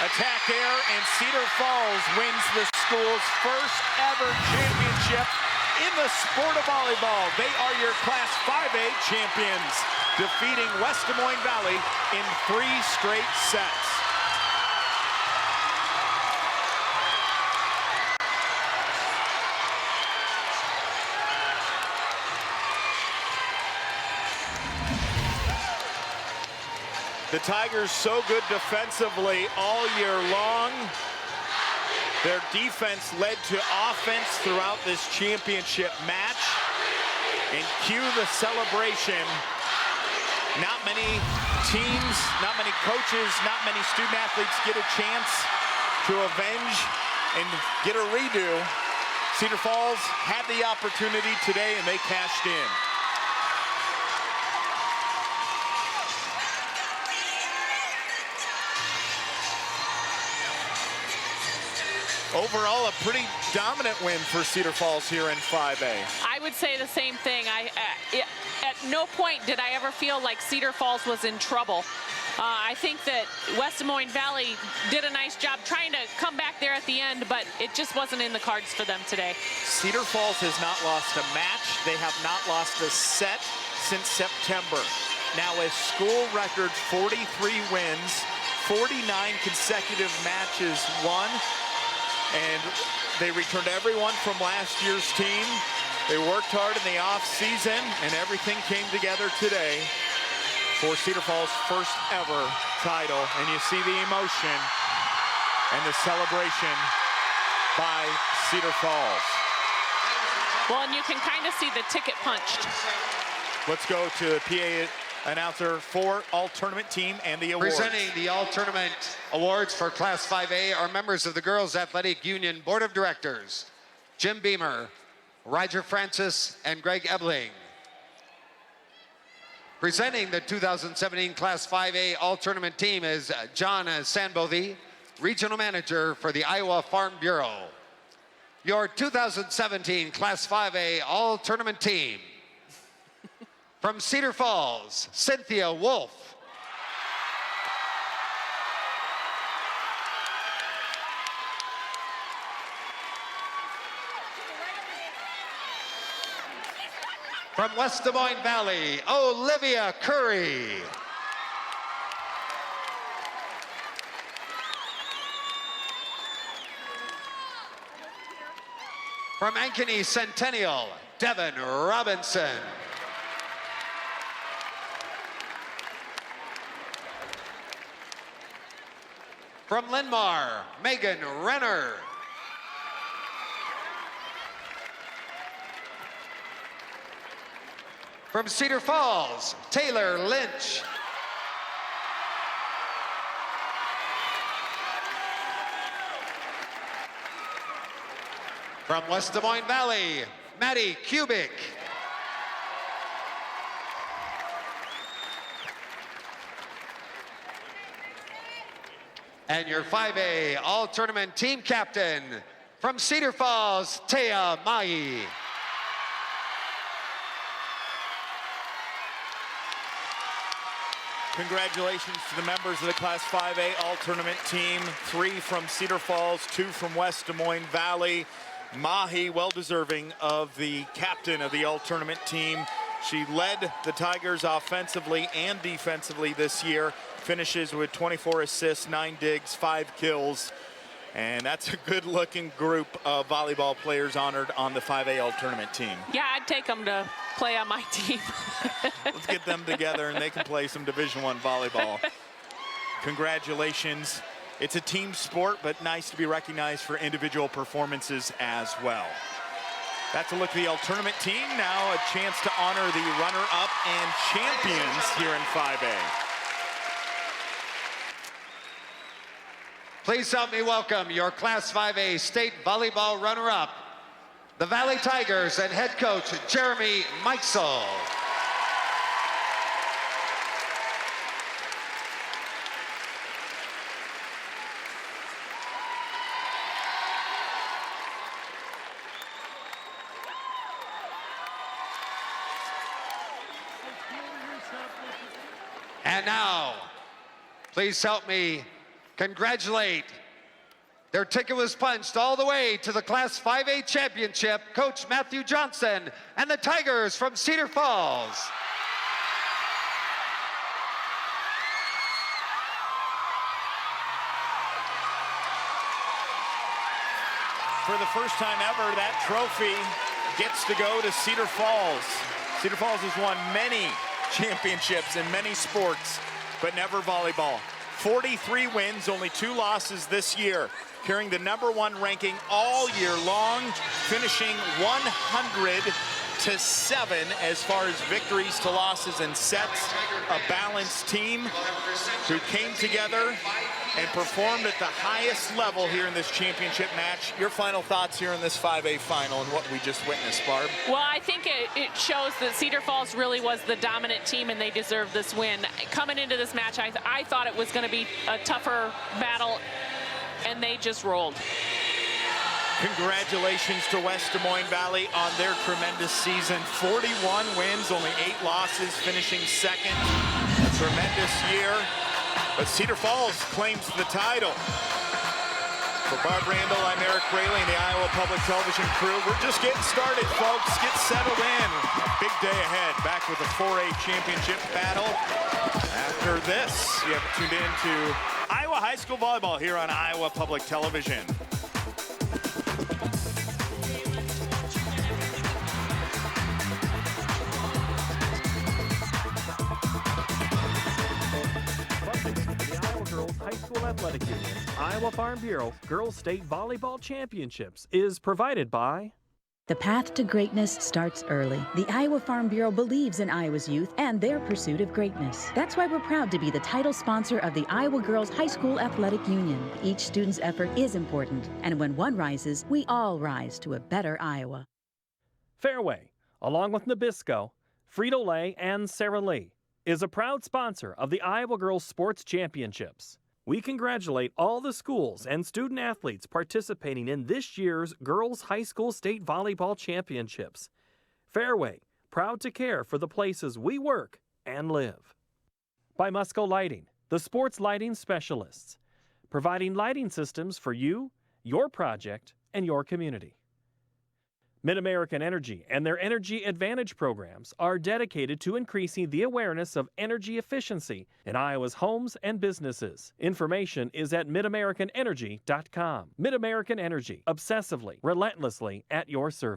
Attack air, and Cedar Falls wins the school's first ever championship in the sport of volleyball. They are your Class 5A champions, defeating West Des Moines Valley in 3 straight sets. The Tigers so good defensively all year long. Their defense led to offense throughout this championship match. And cue the celebration. Not many teams, not many coaches, not many student athletes get a chance to avenge and get a redo. Cedar Falls had the opportunity today and they cashed in. Overall, a pretty dominant win for Cedar Falls here in 5A. I would say the same thing. At no point did I ever feel like Cedar Falls was in trouble. I think that West Des Moines Valley did a nice job trying to come back there at the end, but it just wasn't in the cards for them today. Cedar Falls has not lost a match. They have not lost a set since September. Now a school record 43 wins, 49 consecutive matches won. And they returned everyone from last year's team. They worked hard in the off-season, and everything came together today for Cedar Falls' first ever title. And you see the emotion and the celebration by Cedar Falls. Well, and you can kind of see the ticket punched. Let's go to PA announcer for all-tournament team and the awards. Presenting the all-tournament awards for Class 5A are members of the Girls Athletic Union Board of Directors, Jim Beamer, Roger Francis, and Greg Ebling. Presenting the 2017 Class 5A all-tournament team is John Sanbothy, Regional Manager for the Iowa Farm Bureau. Your 2017 Class 5A all-tournament team. From Cedar Falls, Cynthia Wolf. From West Des Moines Valley, Olivia Curry. From Ankeny Centennial, Devin Robinson. From Linmar, Megan Renner. From Cedar Falls, Taylor Lynch. From West Des Moines Valley, Mattie Kubek. And your 5A all-tournament team captain from Cedar Falls, Taya Mai. Congratulations to the members of the Class 5A all-tournament team. 3 from Cedar Falls, 2 from West Des Moines Valley. Mahi, well-deserving of the captain of the all-tournament team. She led the Tigers offensively and defensively this year. Finishes with 24 assists, 9 digs, 5 kills. And that's a good-looking group of volleyball players honored on the 5A all-tournament team. Yeah, I'd take them to play on my team. Let's get them together and they can play some Division I volleyball. Congratulations. It's a team sport, but nice to be recognized for individual performances as well. That's a look at the all-tournament team. Now a chance to honor the runner-up and champions here in 5A. Please help me welcome your Class 5A state volleyball runner-up, the Valley Tigers and head coach Jeremy Meisel. And now, please help me congratulate. Their ticket was punched all the way to the Class 5A championship, Coach Matthew Johnson and the Tigers from Cedar Falls. For the first time ever, that trophy gets to go to Cedar Falls. Cedar Falls has won many championships in many sports, but never volleyball. 43 wins, only 2 losses this year, carrying the #1 ranking all year long, finishing 100-7 as far as victories to losses and sets. A balanced team who came together and performed at the highest level here in this championship match. Your final thoughts here in this 5A final and what we just witnessed, Barb? Well, I think it shows that Cedar Falls really was the dominant team and they deserved this win. Coming into this match, I thought it was going to be a tougher battle, and they just rolled. Congratulations to West Des Moines Valley on their tremendous season. 41 wins, only 8 losses, finishing second. A tremendous year. But Cedar Falls claims the title. For Barb Randall, I'm Eric Braley and the Iowa Public Television crew. We're just getting started, folks. Get settled in. A big day ahead. Back with a 4A championship battle. After this, you have tuned in to Iowa High School Volleyball here on Iowa Public Television. High School Athletic Union, Iowa Farm Bureau Girls State Volleyball Championships is provided by... The path to greatness starts early. The Iowa Farm Bureau believes in Iowa's youth and their pursuit of greatness. That's why we're proud to be the title sponsor of the Iowa Girls High School Athletic Union. Each student's effort is important, and when one rises, we all rise to a better Iowa. Fairway, along with Nabisco, Frito-Lay, and Sara Lee, is a proud sponsor of the Iowa Girls Sports Championships. We congratulate all the schools and student athletes participating in this year's Girls High School State Volleyball Championships. Fairway, proud to care for the places we work and live. By Musco Lighting, the sports lighting specialists, providing lighting systems for you, your project, and your community. Mid-American Energy and their Energy Advantage programs are dedicated to increasing the awareness of energy efficiency in Iowa's homes and businesses. Information is at midamericanenergy.com. Mid-American Energy, obsessively, relentlessly at your service.